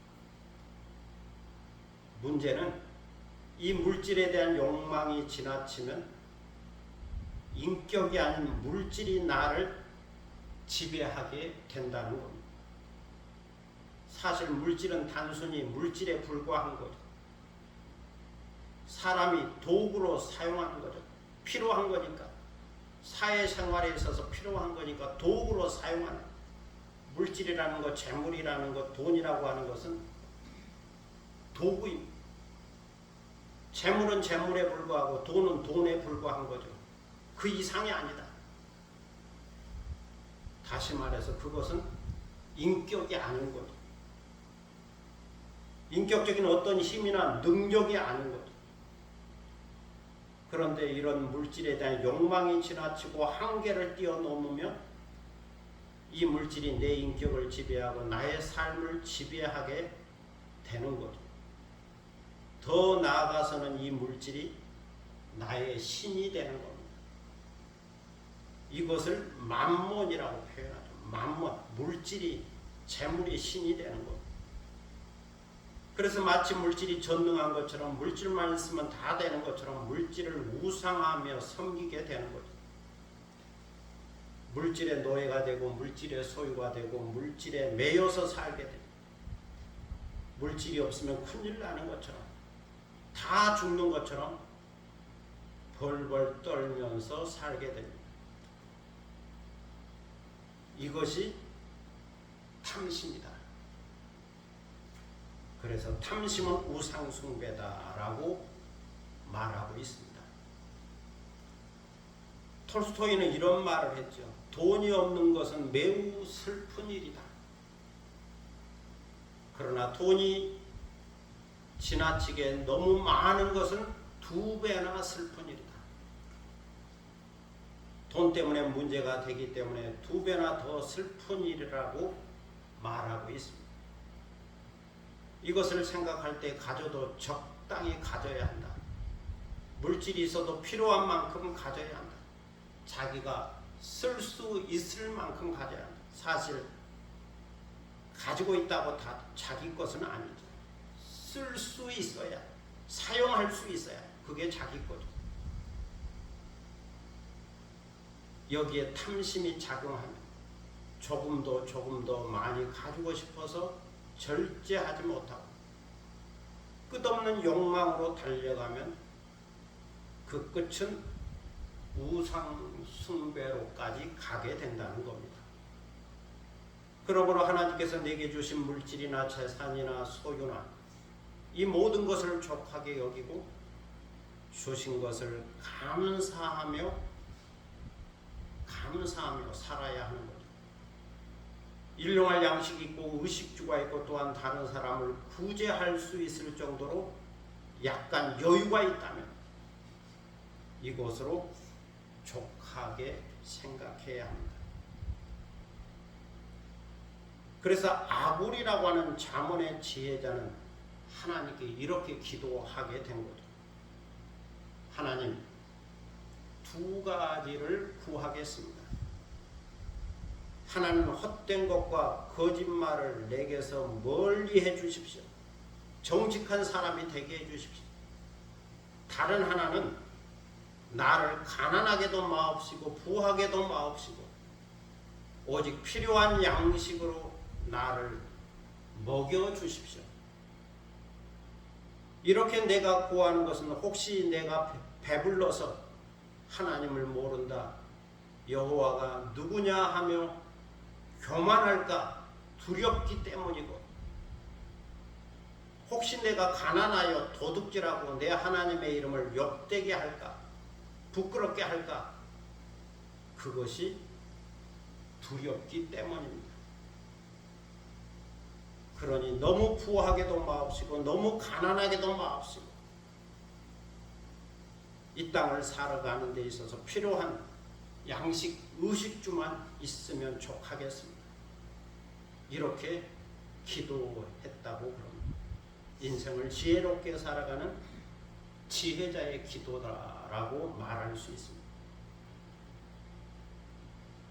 A: 문제는 이 물질에 대한 욕망이 지나치면 인격이 아닌 물질이 나를 지배하게 된다는 겁니다. 사실 물질은 단순히 물질에 불과한 거죠. 사람이 도구로 사용하는 거죠. 필요한 거니까. 사회생활에 있어서 필요한 거니까 도구로 사용하는, 물질이라는 것, 재물이라는 것, 돈이라고 하는 것은 도구입니다. 재물은 재물에 불과하고 돈은 돈에 불과한 거죠. 그 이상이 아니다. 다시 말해서 그것은 인격이 아닌 거죠. 인격적인 어떤 힘이나 능력이 아닌 거죠. 그런데 이런 물질에 대한 욕망이 지나치고 한계를 뛰어넘으면 이 물질이 내 인격을 지배하고 나의 삶을 지배하게 되는 거죠. 더 나아가서는 이 물질이 나의 신이 되는 겁니다. 이것을 만몬이라고 표현하죠. 만몬, 물질이, 재물이 신이 되는 것. 그래서 마치 물질이 전능한 것처럼, 물질만 있으면 다 되는 것처럼 물질을 우상하며 섬기게 되는 거죠. 물질의 노예가 되고 물질의 소유가 되고 물질에 매여서 살게 됩니다. 물질이 없으면 큰일 나는 것처럼, 다 죽는 것처럼 벌벌 떨면서 살게 됩니다. 이것이 탐심이다. 그래서 탐심은 우상숭배다라고 말하고 있습니다. 톨스토이는 이런 말을 했죠. 돈이 없는 것은 매우 슬픈 일이다. 그러나 돈이 지나치게 너무 많은 것은 2배나 슬픈 일이다. 돈 때문에 문제가 되기 때문에 2배나 더 슬픈 일이라고 말하고 있습니다. 이것을 생각할 때 가져도 적당히 가져야 한다. 물질이 있어도 필요한 만큼 가져야 한다. 자기가 쓸 수 있을 만큼 가져야 한다. 사실 가지고 있다고 다 자기 것은 아니죠. 쓸 수 있어야, 사용할 수 있어야 그게 자기 거죠. 여기에 탐심이 작용하면 조금 더 많이 가지고 싶어서 절제하지 못하고 끝없는 욕망으로 달려가면 그 끝은 우상 숭배로까지 가게 된다는 겁니다. 그러므로 하나님께서 내게 주신 물질이나 재산이나 소유나 이 모든 것을 족하게 여기고 주신 것을 감사하며 살아야 하는 거죠. 일용할 양식이 있고 의식주가 있고 또한 다른 사람을 구제할 수 있을 정도로 약간 여유가 있다면 이것으로 족하게 생각해야 합니다. 그래서 아굴이라고 하는 잠언의 지혜자는 하나님께 이렇게 기도하게 된 거죠. 하나님, 두 가지를 구하겠습니다. 하나님, 헛된 것과 거짓말을 내게서 멀리 해 주십시오. 정직한 사람이 되게 해 주십시오. 다른 하나는 나를 가난하게도 마옵시고 부하게도 마옵시고 오직 필요한 양식으로 나를 먹여 주십시오. 이렇게 내가 구하는 것은 혹시 내가 배불러서 하나님을 모른다, 여호와가 누구냐 하며 교만할까 두렵기 때문이고, 혹시 내가 가난하여 도둑질하고 내 하나님의 이름을 욕되게 할까, 부끄럽게 할까, 그것이 두렵기 때문입니다. 그러니 너무 부하게도 마옵시고 너무 가난하게도 마옵시고 이 땅을 살아가는 데 있어서 필요한 양식, 의식주만 있으면 족하겠습니다. 이렇게 기도했다고 그럽니다. 인생을 지혜롭게 살아가는 지혜자의 기도다라고 말할 수 있습니다.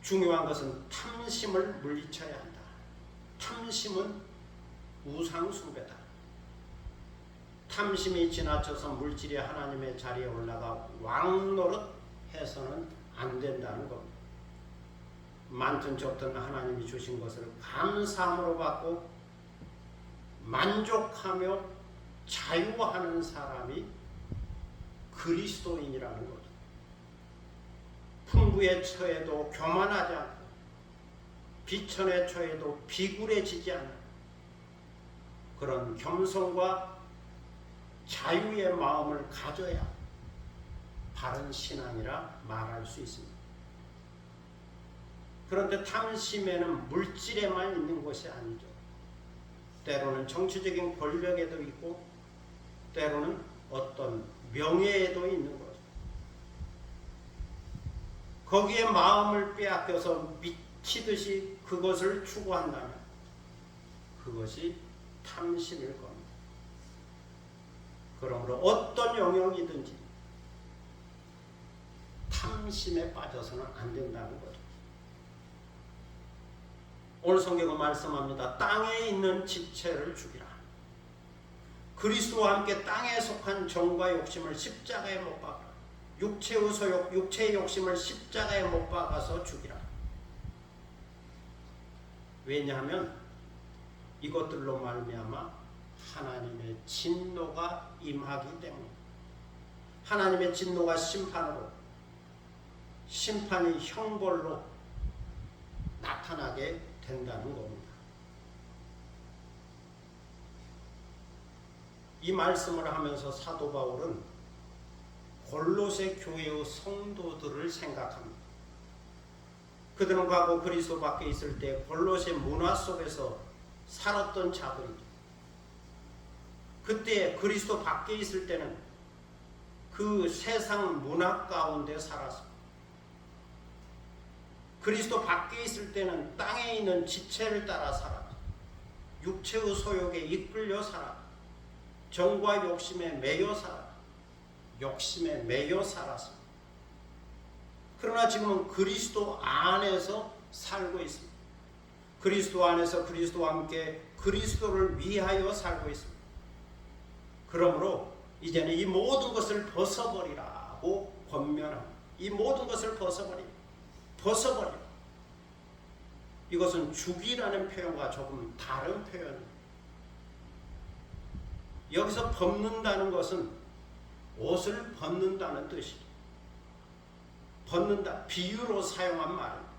A: 중요한 것은 탐심을 물리쳐야 한다. 탐심은 우상숭배다. 탐심이 지나쳐서 물질이 하나님의 자리에 올라가 왕노릇 해서는 안 된다는 겁니다. 많든 적든 하나님이 주신 것을 감사함으로 받고 만족하며 자유하는 사람이 그리스도인이라는 거죠. 풍부에 처해도 교만하지 않고 비천에 처해도 비굴해지지 않는 그런 겸손과 자유의 마음을 가져야 바른 신앙이라 말할 수 있습니다. 그런데 탐심에는 물질에만 있는 것이 아니죠. 때로는 정치적인 권력에도 있고 때로는 어떤 명예에도 있는 거죠. 거기에 마음을 빼앗겨서 미치듯이 그것을 추구한다면 그것이 탐심일 겁니다. 그러므로 어떤 영역이든지 탐심에 빠져서는 안 된다는 거죠. 오늘 성경은 말씀합니다. 땅에 있는 지체를 죽이라. 그리스도와 함께 땅에 속한 정과 욕심을 십자가에 못 박아라. 육체의 소욕, 육체의 욕심을 십자가에 못 박아서 죽이라. 왜냐하면 이것들로 말미암아 하나님의 진노가 임하기 때문에, 하나님의 진노가 심판으로, 심판이 형벌로 나타나게 된다는 겁니다. 이 말씀을 하면서 사도 바울은 골로새 교회의 성도들을 생각합니다. 그들은 과거 그리스도 밖에 있을 때 골로새 문화 속에서 살았던 자들이죠. 그때 그리스도 밖에 있을 때는 그 세상 문화 가운데 살았습니다. 그리스도 밖에 있을 때는 땅에 있는 지체를 따라 살았죠. 육체의 소욕에 이끌려 살았죠. 정과 욕심에 매여 살았죠. 욕심에 매여 살았습니다. 그러나 지금은 그리스도 안에서 살고 있습니다. 그리스도 안에서 그리스도와 함께 그리스도를 위하여 살고 있습니다. 그러므로 이제는 이 모든 것을 벗어버리라고 권면합니다. 이 모든 것을 벗어버려. 이것은 죽이라는 표현과 조금 다른 표현입니다. 여기서 벗는다는 것은 옷을 벗는다는 뜻이죠. 벗는다, 비유로 사용한 말입니다.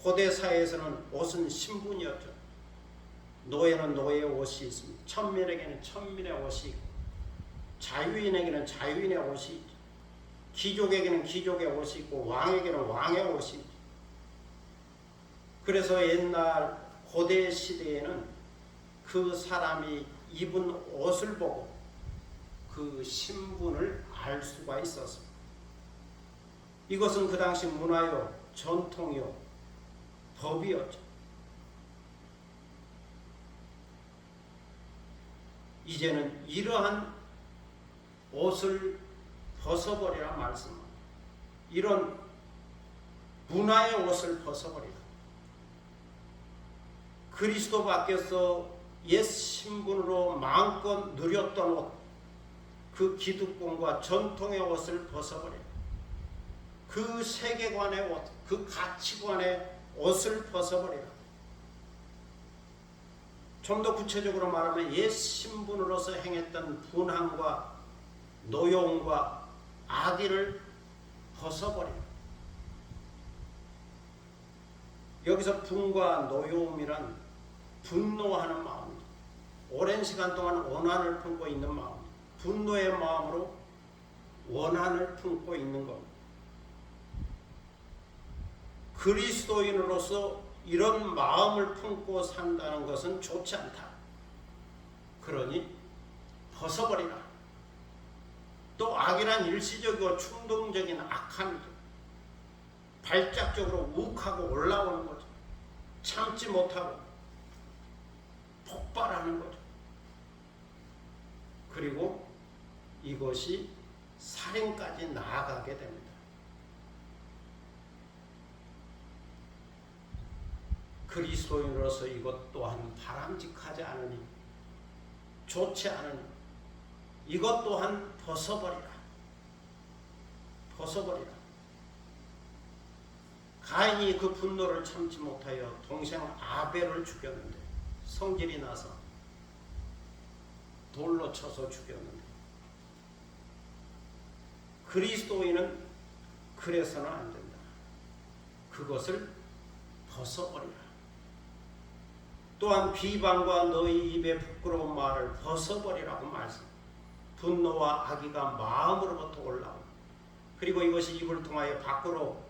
A: 고대 사회에서는 옷은 신분이었죠. 노예는 노예의 옷이 있습니다. 천민에게는 천민의 옷이 있고, 자유인에게는 자유인의 옷이 있죠. 귀족에게는 귀족의 옷이 있고, 왕에게는 왕의 옷이 있죠. 그래서 옛날 고대 시대에는 그 사람이 입은 옷을 보고 그 신분을 알 수가 있었습니다. 이것은 그 당시 문화요, 전통이요, 법이었죠. 이제는 이러한 옷을 벗어버리라 말씀합니다. 이런 문화의 옷을 벗어버리라. 그리스도 밖에서 옛 신분으로 마음껏 누렸던 옷, 그 기득권과 전통의 옷을 벗어버리라. 그 세계관의 옷, 그 가치관의 옷을 벗어버리라. 좀 더 구체적으로 말하면 옛 신분으로서 행했던 분함과 노여움과 악의를 벗어버리라. 여기서 분과 노여움이란 분노하는 마음입니다. 오랜 시간 동안 원한을 품고 있는 마음입니다. 분노의 마음으로 원한을 품고 있는 겁니다. 그리스도인으로서 이런 마음을 품고 산다는 것은 좋지 않다. 그러니 벗어버리라. 또 악이란 일시적이고 충동적인 악함이죠. 발작적으로 욱하고 올라오는 거죠. 참지 못하고 폭발하는 거죠. 그리고 이것이 살인까지 나아가게 됩니다. 그리스도인으로서 이것 또한 바람직하지 않으니, 좋지 않으니 이것 또한 벗어버리라. 벗어버리라. 가인이 그 분노를 참지 못하여 동생 아벨을 죽였는데, 성질이 나서 돌로 쳐서 죽였는데, 그리스도인은 그래서는 안 된다. 그것을 벗어버리라. 또한 비방과 너희 입의 부끄러운 말을 벗어버리라고 말씀. 분노와 악의가 마음으로부터 올라오고, 그리고 이것이 입을 통하여 밖으로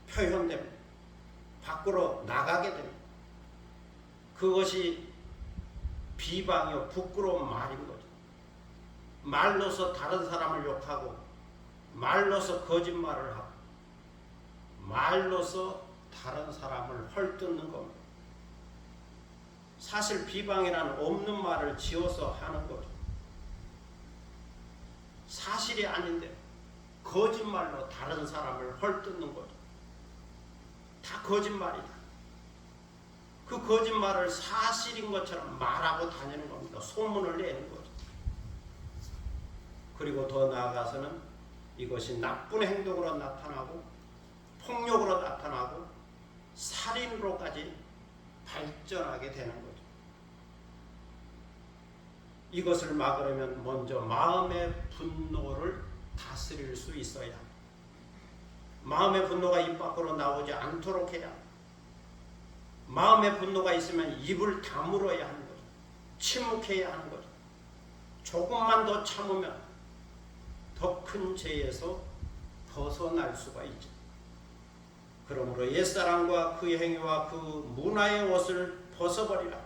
A: 표현됩니다. 밖으로 나가게 됩니다. 그것이 비방이요, 부끄러운 말인 거죠. 말로서 다른 사람을 욕하고, 말로서 거짓말을 하고, 말로서 다른 사람을 헐뜯는 겁니다. 사실 비방이란 없는 말을 지어서 하는 거죠. 사실이 아닌데 거짓말로 다른 사람을 헐뜯는 거죠. 다 거짓말이다. 그 거짓말을 사실인 것처럼 말하고 다니는 겁니다. 소문을 내는 거죠. 그리고 더 나아가서는 이것이 나쁜 행동으로 나타나고, 폭력으로 나타나고, 살인으로까지 발전하게 되는 거죠. 이것을 막으려면 먼저 마음의 분노를 다스릴 수 있어야 합니다. 마음의 분노가 입 밖으로 나오지 않도록 해야 합니다. 마음의 분노가 있으면 입을 다물어야 하는 거죠. 침묵해야 하는 거죠. 조금만 더 참으면 더 큰 죄에서 벗어날 수가 있죠. 그러므로 옛사람과 그 행위와 그 문화의 옷을 벗어버리라.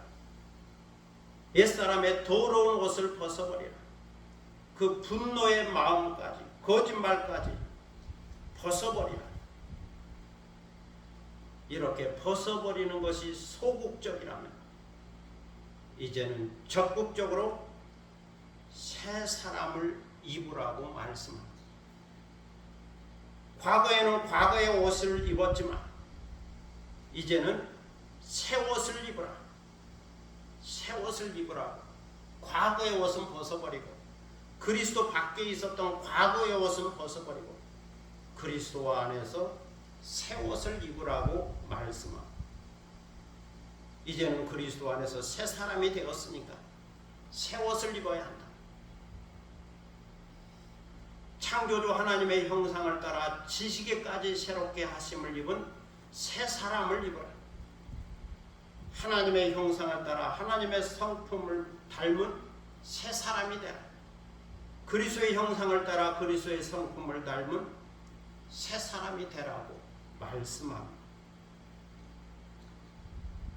A: 옛사람의 더러운 옷을 벗어버리라. 그 분노의 마음까지, 거짓말까지 벗어버리라. 이렇게 벗어버리는 것이 소극적이라면, 이제는 적극적으로 새 사람을 입으라고 말씀합니다. 과거에는 과거의 옷을 입었지만 이제는 새 옷을 입으라. 새 옷을 입으라고. 과거의 옷은 벗어버리고, 그리스도 밖에 있었던 과거의 옷은 벗어버리고, 그리스도 안에서 새 옷을 입으라고 말씀합니다. 이제는 그리스도 안에서 새 사람이 되었으니까 새 옷을 입어야 한다. 창조주 하나님의 형상을 따라 지식에까지 새롭게 하심을 입은 새 사람을 입어라. 하나님의 형상을 따라 하나님의 성품을 닮은 새 사람이 되라. 그리스도의 형상을 따라 그리스도의 성품을 닮은 새 사람이 되라고 말씀합니다.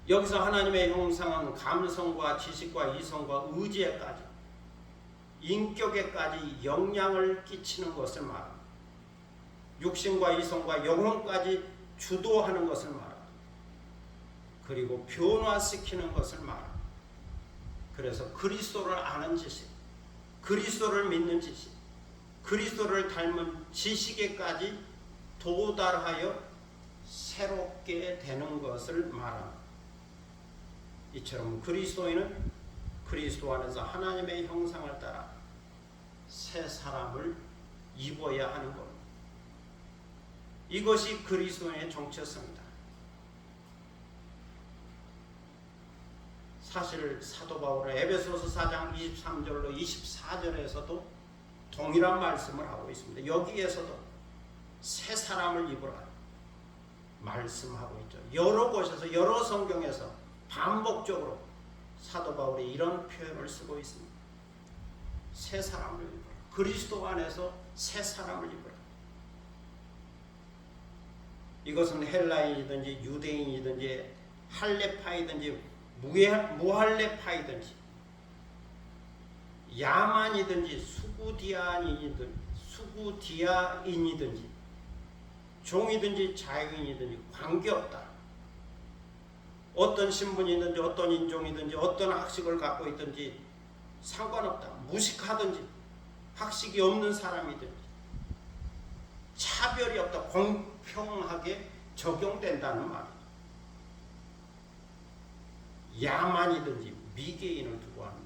A: 여기서 하나님의 형상은 감성과 지식과 이성과 의지에까지 인격에까지 영향을 끼치는 것을 말합니다. 육신과 이성과 영혼까지 주도하는 것을 말합니다. 그리고 변화시키는 것을 말합니다. 그래서 그리스도를 아는 지식, 그리스도를 믿는 지식, 그리스도를 닮은 지식에까지 도달하여 새롭게 되는 것을 말합니다. 이처럼 그리스도인은 그리스도 안에서 하나님의 형상을 따라 새 사람을 입어야 하는 겁니다. 이것이 그리스도인의 정체성이다. 사실 사도 바울은 에베소서 4장 23절로 24절에서도 동일한 말씀을 하고 있습니다. 여기에서도 새 사람을 입으라 말씀하고 있죠. 여러 곳에서 여러 성경에서 반복적으로 사도 바울이 이런 표현을 쓰고 있습니다. 새 사람을 입으라. 그리스도 안에서 새 사람을 입으라. 이것은 헬라인이든지 유대인이든지 할레파이든지 무할레파이든지 야만이든지 수구디아인이든지 종이든지 자유인이든지 관계없다. 어떤 신분이든지 어떤 인종이든지 어떤 학식을 갖고 있든지 상관없다. 무식하든지 학식이 없는 사람이든지 차별이 없다. 공평하게 적용된다는 말이에요. 야만이든지 미개인을 두고 하는 것,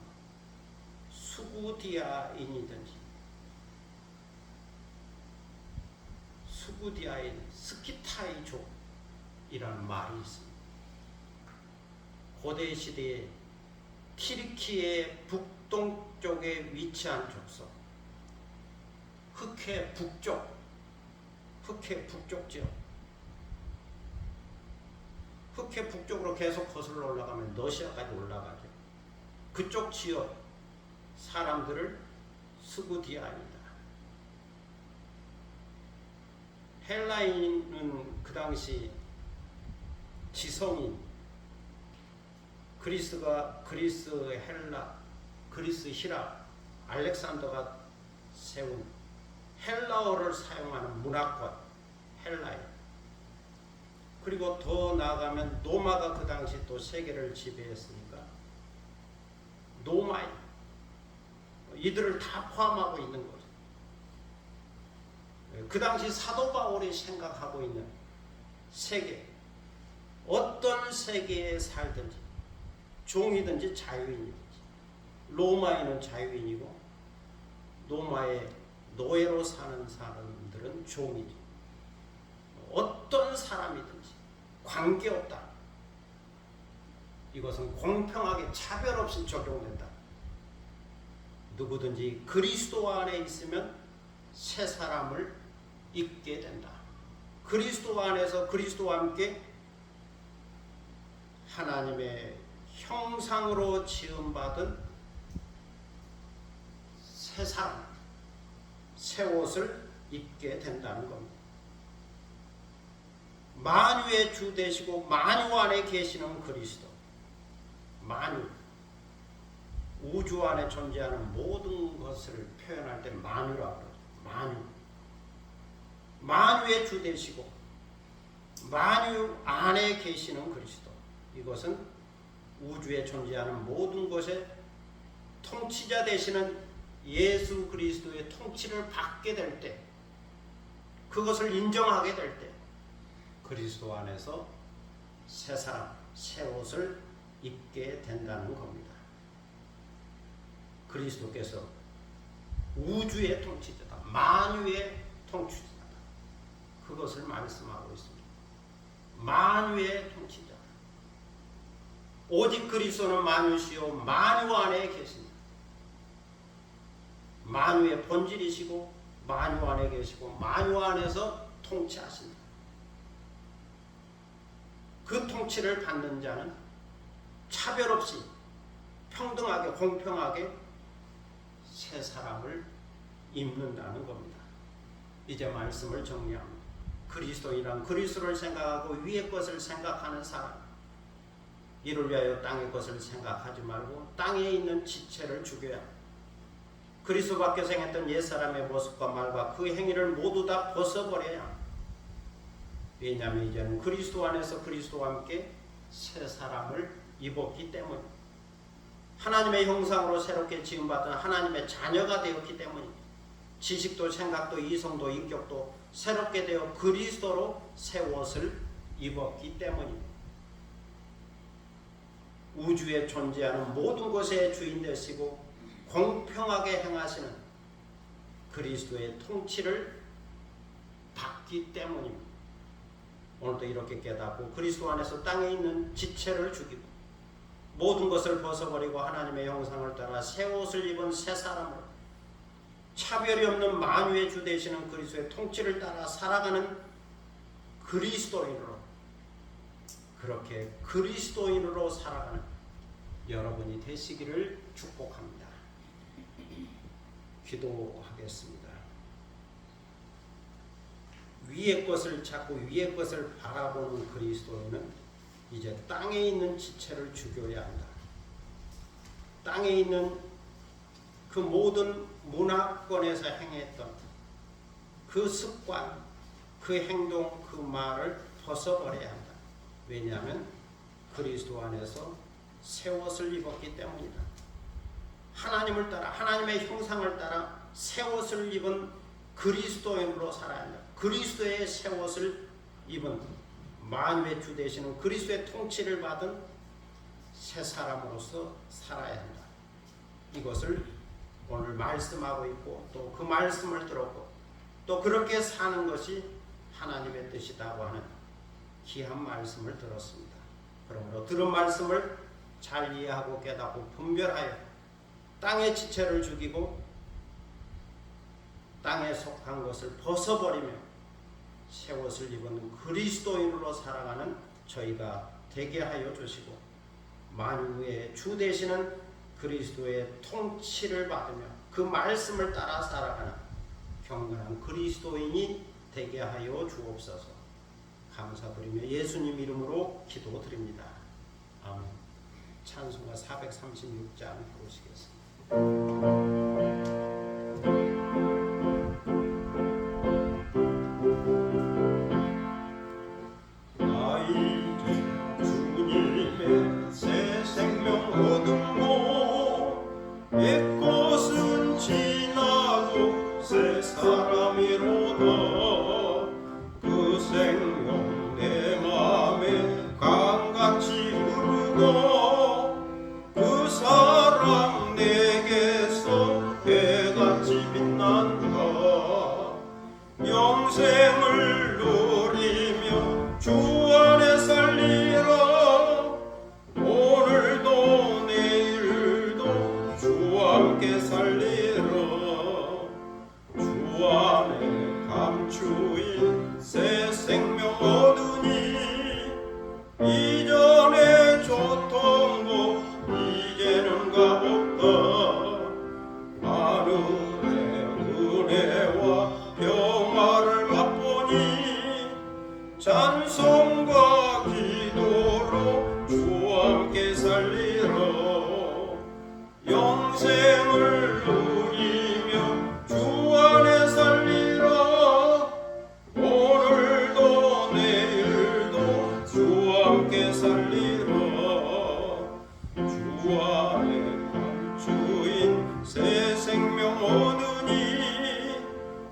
A: 수구디아인이든지 수구디아인 스키타이족이라는 말이 있습니다. 고대 시대에 튀르키의 북동쪽에 위치한 족속, 흑해 북쪽 지역, 흑해 북쪽으로 계속 거슬러 올라가면 러시아까지 올라가죠. 그쪽 지역 사람들을 스구디아입니다. 헬라인은 그 당시 지성인, 그리스 헬라, 그리스 히라, 알렉산더가 세운 헬라어를 사용하는 문화권 헬라인. 그리고 더 나아가면 노마가 그 당시 또 세계를 지배했으니까 노마인, 이들을 다 포함하고 있는 거죠. 그 당시 사도 바울이 생각하고 있는 세계, 어떤 세계에 살든지 종이든지 자유인이든지, 로마인은 자유인이고 노마의 노예로 사는 사람들은 종이죠. 어떤 사람이든지 관계없다. 이것은 공평하게 차별 없이 적용된다. 누구든지 그리스도 안에 있으면 새 사람을 입게 된다. 그리스도 안에서 그리스도와 함께 하나님의 형상으로 지음받은 새 사람, 새 옷을 입게 된다는 겁니다. 만유의 주 되시고 만유 안에 계시는 그리스도, 만유, 우주 안에 존재하는 모든 것을 표현할 때 만유라고 그러죠. 만유의 주 되시고 만유 안에 계시는 그리스도, 이것은 우주에 존재하는 모든 것의 통치자 되시는 예수 그리스도의 통치를 받게 될 때, 그것을 인정하게 될 때 그리스도 안에서 새 사람, 새 옷을 입게 된다는 겁니다. 그리스도께서 우주의 통치자다, 만유의 통치자다, 그것을 말씀하고 있습니다. 만유의 통치자, 오직 그리스도는 만유시요 만유 안에 계십니다. 만유의 본질이시고 만유 안에 계시고 만유 안에서 통치하신다. 그 통치를 받는 자는 차별 없이 평등하게 공평하게 새 사람을 입는다는 겁니다. 이제 말씀을 정리합니다. 그리스도인은 그리스도를 생각하고 위의 것을 생각하는 사람, 이를 위하여 땅의 것을 생각하지 말고 땅에 있는 지체를 죽여야 합니다. 그리스도 밖에서 행했던 옛사람의 모습과 말과 그 행위를 모두 다 벗어버려야 합니다. 왜냐하면 이제는 그리스도 안에서 그리스도와 함께 새 사람을 입었기 때문입니다. 하나님의 형상으로 새롭게 지음받은 하나님의 자녀가 되었기 때문입니다. 지식도 생각도 이성도 인격도 새롭게 되어 그리스도로 새 옷을 입었기 때문입니다. 우주에 존재하는 모든 것의 주인 되시고 공평하게 행하시는 그리스도의 통치를 받기 때문입니다. 오늘도 이렇게 깨닫고 그리스도 안에서 땅에 있는 지체를 죽이고 모든 것을 벗어버리고 하나님의 형상을 따라 새 옷을 입은 새 사람으로 차별이 없는 만유의 주 되시는 그리스도의 통치를 따라 살아가는 그리스도인으로, 그렇게 그리스도인으로 살아가는 여러분이 되시기를 축복합니다. 기도하겠습니다. 위의 것을 찾고 위의 것을 바라보는 그리스도인은 이제 땅에 있는 지체를 죽여야 한다. 땅에 있는 그 모든 문화권에서 행했던 그 습관, 그 행동, 그 말을 벗어버려야 한다. 왜냐하면 그리스도 안에서 새 옷을 입었기 때문이다. 하나님을 따라 하나님의 형상을 따라 새 옷을 입은 그리스도인으로 살아야 한다. 그리스도의 새 옷을 입은 만유의 주 되시는 그리스도의 통치를 받은 새 사람으로서 살아야 한다. 이것을 오늘 말씀하고 있고 또 그 말씀을 들었고 또 그렇게 사는 것이 하나님의 뜻이라고 하는 귀한 말씀을 들었습니다. 그러므로 들은 말씀을 잘 이해하고 깨닫고 분별하여 땅의 지체를 죽이고 땅에 속한 것을 벗어버리며 새 옷을 입은 그리스도인으로 살아가는 저희가 되게 하여 주시고 만유의 주 되시는 그리스도의 통치를 받으며 그 말씀을 따라 살아가는 경건한 그리스도인이 되게 하여 주옵소서. 감사드리며 예수님 이름으로 기도드립니다. 아멘. 찬송가 436장 부르시겠습니다.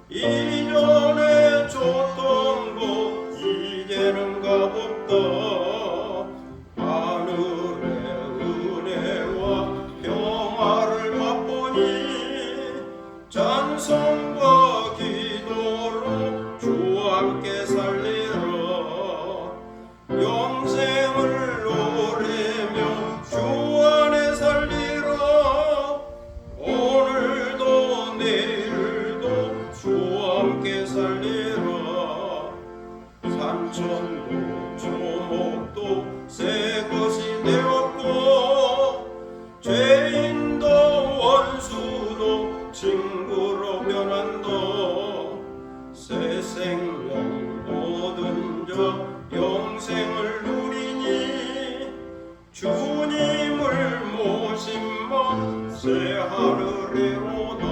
B: 이전에 줬던 것 이제는
A: 함께 살리라. 산천도 초목도 새 것이 되었고 죄인도 원수도 친구로 변한다. 새 생명 얻은 자 영생을 누리니 주님을 모심마 새 하늘에 오다.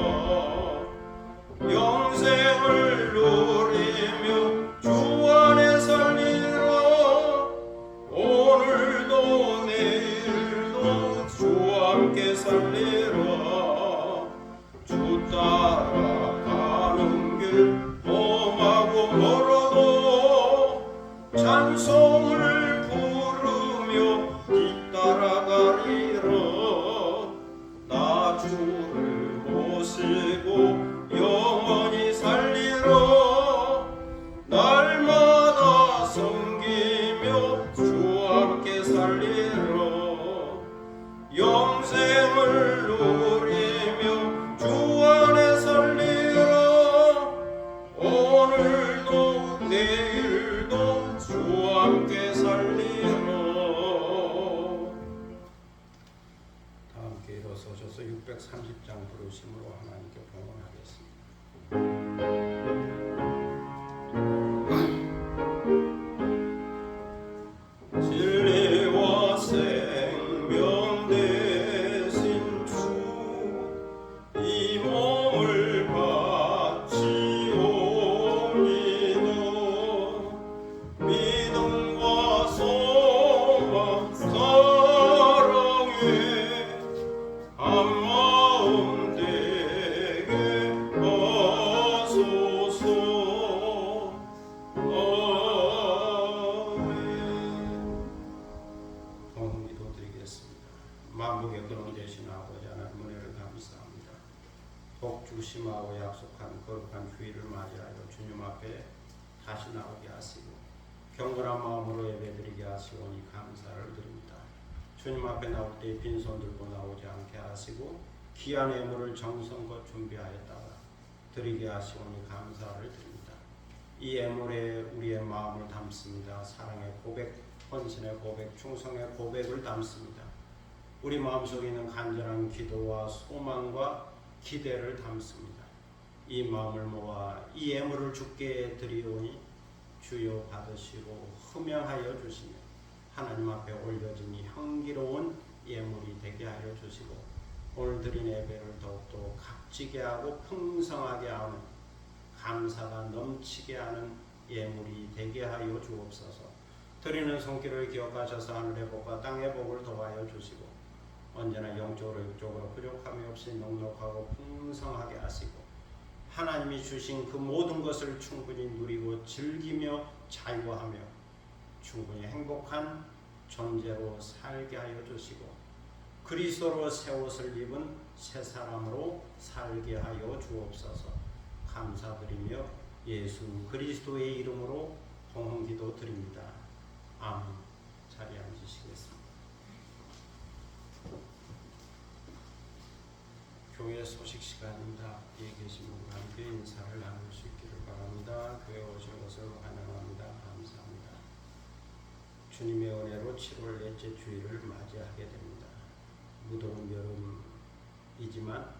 A: 영생을 누리며 주 안에 살리라. 오늘도 내일도 주 함께 살리라. 주 따라가는 길 험하고 멀어도 찬송을 부르며 뒤따라가리라. 나 주를 모시고 영원히 살리라. 날마다 섬기며 주 함께 살리라. 영생을 누리며 주 안에 살리라. 오늘도 내일도 주 함께 살리라. 다 함께 일어서셔서 630장 부르심으로 하나님께 봉헌하겠습니다. 진리와 생명 대신 주 이 몸을 바치오니도 믿음과 소망 사랑에 한마음 되게 하소서. 아멘. 기도드리겠습니다. 만국의 근원 되신 아버지 하나님 은혜를 감사합니다. 복 주심하고 약속한 거룩한 주일을 맞이하여 주님 앞에 다시 나오게 하시고 경건한 마음으로 예배드리게 하시오니 감사를 드립니다. 주님 앞에 나올 때 빈손 들고 나오지 않게 하시고 귀한 예물을 정성껏 준비하였다가 드리게 하시오니 감사를 드립니다. 이 예물에 우리의 마음을 담습니다. 사랑의 고백, 헌신의 고백, 충성의 고백을 담습니다. 우리 마음속에 있는 간절한 기도와 소망과 기대를 담습니다. 이 마음을 모아 이 예물을 주께 드리오니 주여 받으시고 흠양하여 주시며 하나님 앞에 올려지니 향기로운 예물이 되게 하여 주시고 오늘 드린 예배를 더욱더 값지게 하고 풍성하게 하는 감사가 넘치게 하는 예물이 되게 하여 주옵소서. 드리는 손길을 기억하셔서 하늘의 복과 땅의 복을 더하여 주시고 언제나 영적으로 육적으로 부족함이 없이 넉넉하고 풍성하게 하시고 하나님이 주신 그 모든 것을 충분히 누리고 즐기며 자유하며 충분히 행복한 존재로 살게 하여 주시고 그리스도로 새 옷을 입은 새 사람으로 살게 하여 주옵소서. 감사드리며 예수 그리스도의 이름으로 봉헌기도 드립니다. 아멘. 자리에 앉으시겠습니다. 교회 소식 시간입니다. 뒤에 계신 분과 함께 인사를 나눌 수 있기를 바랍니다. 교회 오신 것을 환영합니다. 감사합니다. 주님의 은혜로 7월 넷째 주일을 맞이하게 됩니다. 무더운 여름이지만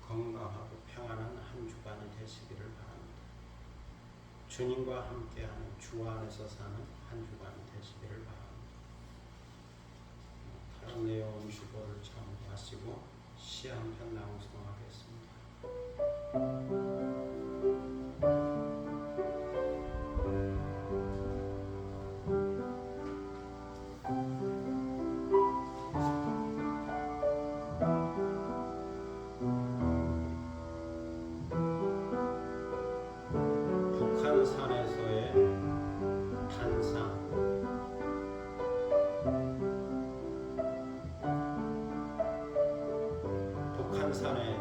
A: 건강하고 평안한 한 주간이 되시기를 바랍니다. 주님과 함께하는 주 안에서 사는 한 주간이 되시기를 바랍니다. 다른 내용 주보를 참고하시고 시 한 편 낭송하겠습니다. 북한산에서의 탄상. 북한산에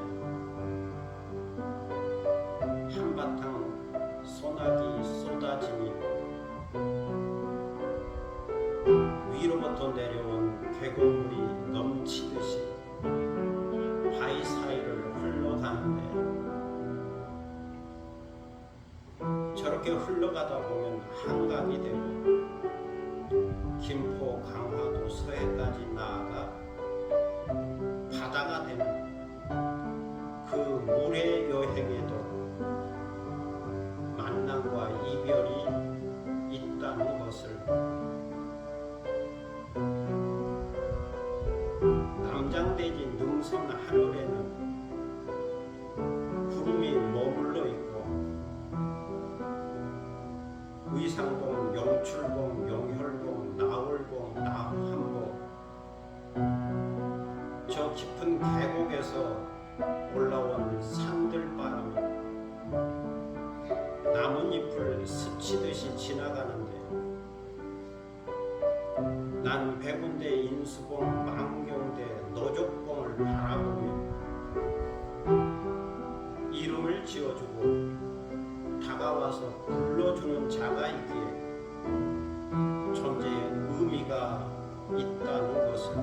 A: 그렇게 흘러가다 보면 한강이 되고 김포, 강화도, 서해까지 나아가 바다가 되는 그 물의 여행에도 만남과 이별이 있다는 것을 남장대지 능선 하늘에는 구름이 머물러 있고 의상봉, 영출봉, 영혈봉, 나월봉, 나한봉 저 깊은 계곡에서 올라온 산들바람이 나뭇잎을 스치듯이 지나가는데 난 백운대, 인수봉, 망경대, 노족봉을 바라보며 이름을 지어주고 다가와서 불러주는 자가 있기에 존재의 의미가 있다는 것을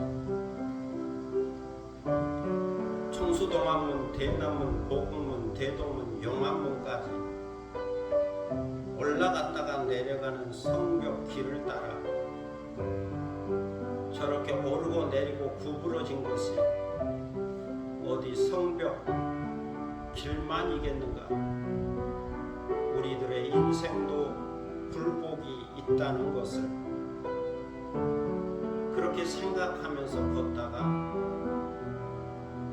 A: 청수동암문, 대남문, 보국문, 대동문, 영암문까지 올라갔다가 내려가는 성벽 길을 따라 저렇게 오르고 내리고 구부러진 것이 어디 성벽 길만이겠는가? 우리들의 인생도 굴곡이 있다는 것을 그렇게 생각하면서 걷다가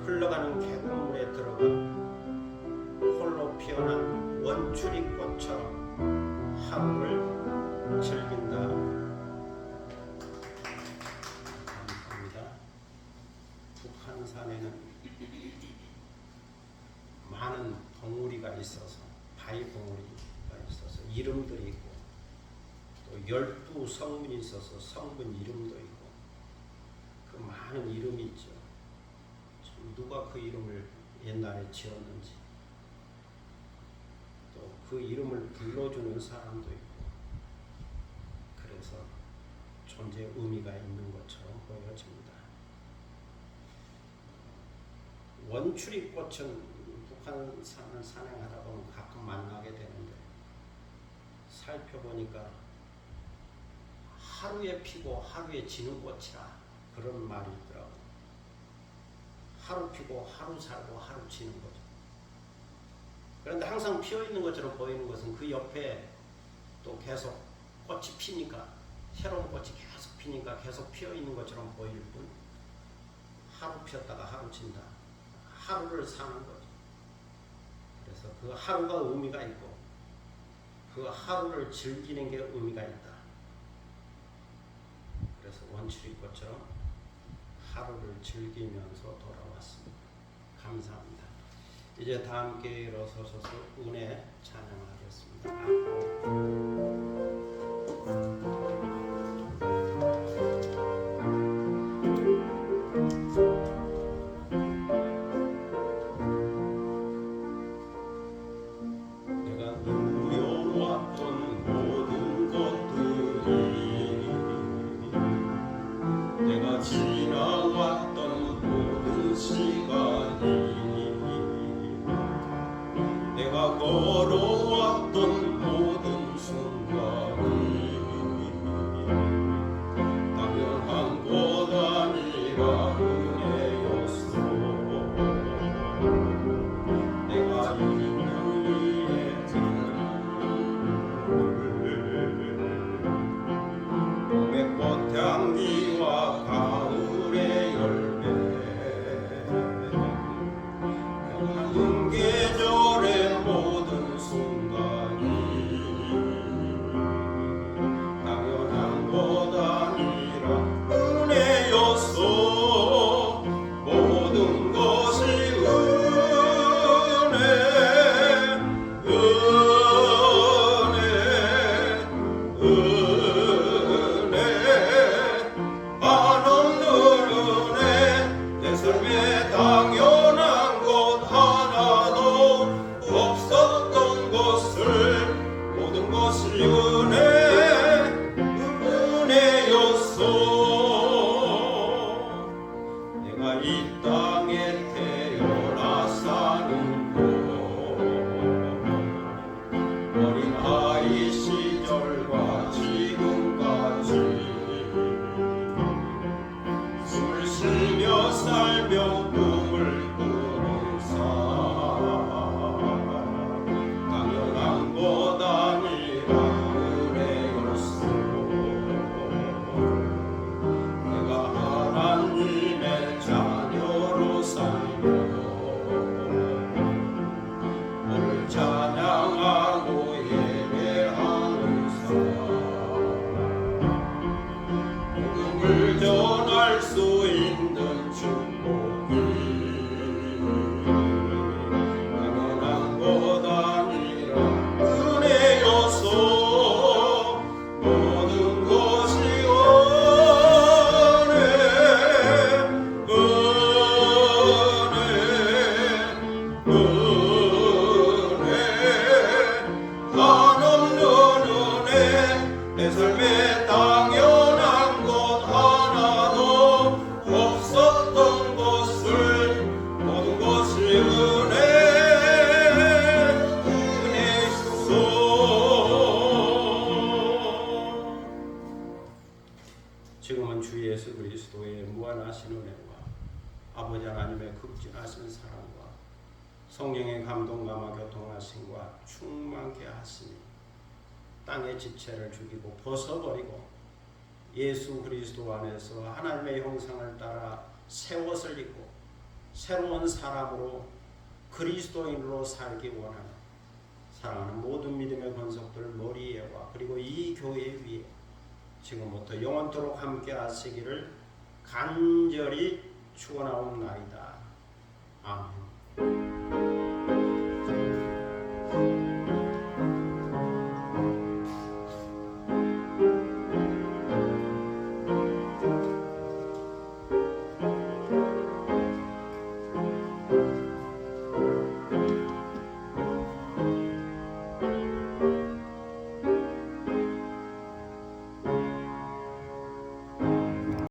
A: 흘러가는 계곡물에 들어가 홀로 피어난 원추리꽃처럼 하루를 즐긴다. 감사합니다. 북한산에는 많은 봉우리가 있어서 바위봉우리가 있어서 이름들이 있고 또 12성분이 있어서 성분 이름도 있고 그 많은 이름이 있죠. 누가 그 이름을 옛날에 지었는지 또 그 이름을 불러주는 사람도 있고 그래서 존재 의미가 있는 것처럼 보여집니다. 원추리꽃은 북한산을 산행하다 보면 가끔 만나게 되는데 살펴보니까 하루에 피고 하루에 지는 꽃이라 그런 말이 있더라고요. 하루 피고 하루 살고 하루 지는 거죠. 그런데 항상 피어있는 것처럼 보이는 것은 그 옆에 또 계속 꽃이 피니까 새로운 꽃이 계속 피니까 계속 피어있는 것처럼 보일 뿐 하루 피었다가 하루 진다. 하루를 사는 거죠. 그래서 그 하루가 의미가 있고 그 하루를 즐기는 게 의미가 있다. 그래서 원추리꽃처럼 하루를 즐기면서 돌아왔습니다. 감사합니다. 이제 다 함께 일어서셔서 은혜 찬양하겠습니다.
B: 걸어왔던 모든 순간이 당연한 것 아니라 은혜였어. 내가 있는 이의 봄의 꽃향기와 가을의 열매 한 계절의 모든 순간이 내 삶에 당연한 것 하나도 없었던 것을 모든 것이 은혜였소.
A: 지금은 주 예수 그리스도의 무한하신 은혜와 아버지 하나님의 극진하신 사랑과 성령의 감동감화 교통하심과 충만케 하시니 땅의 지체를 죽이고 벗어버리고 예수 그리스도 안에서 하나님의 형상을 따라 새 옷을 입고 새로운 사람으로 그리스도인으로 살기 원하는 사랑하는 모든 믿음의 권속들 머리에와 그리고 이 교회 위에 지금부터 영원토록 함께 하시기를 간절히 축원하옵나이다. 아멘.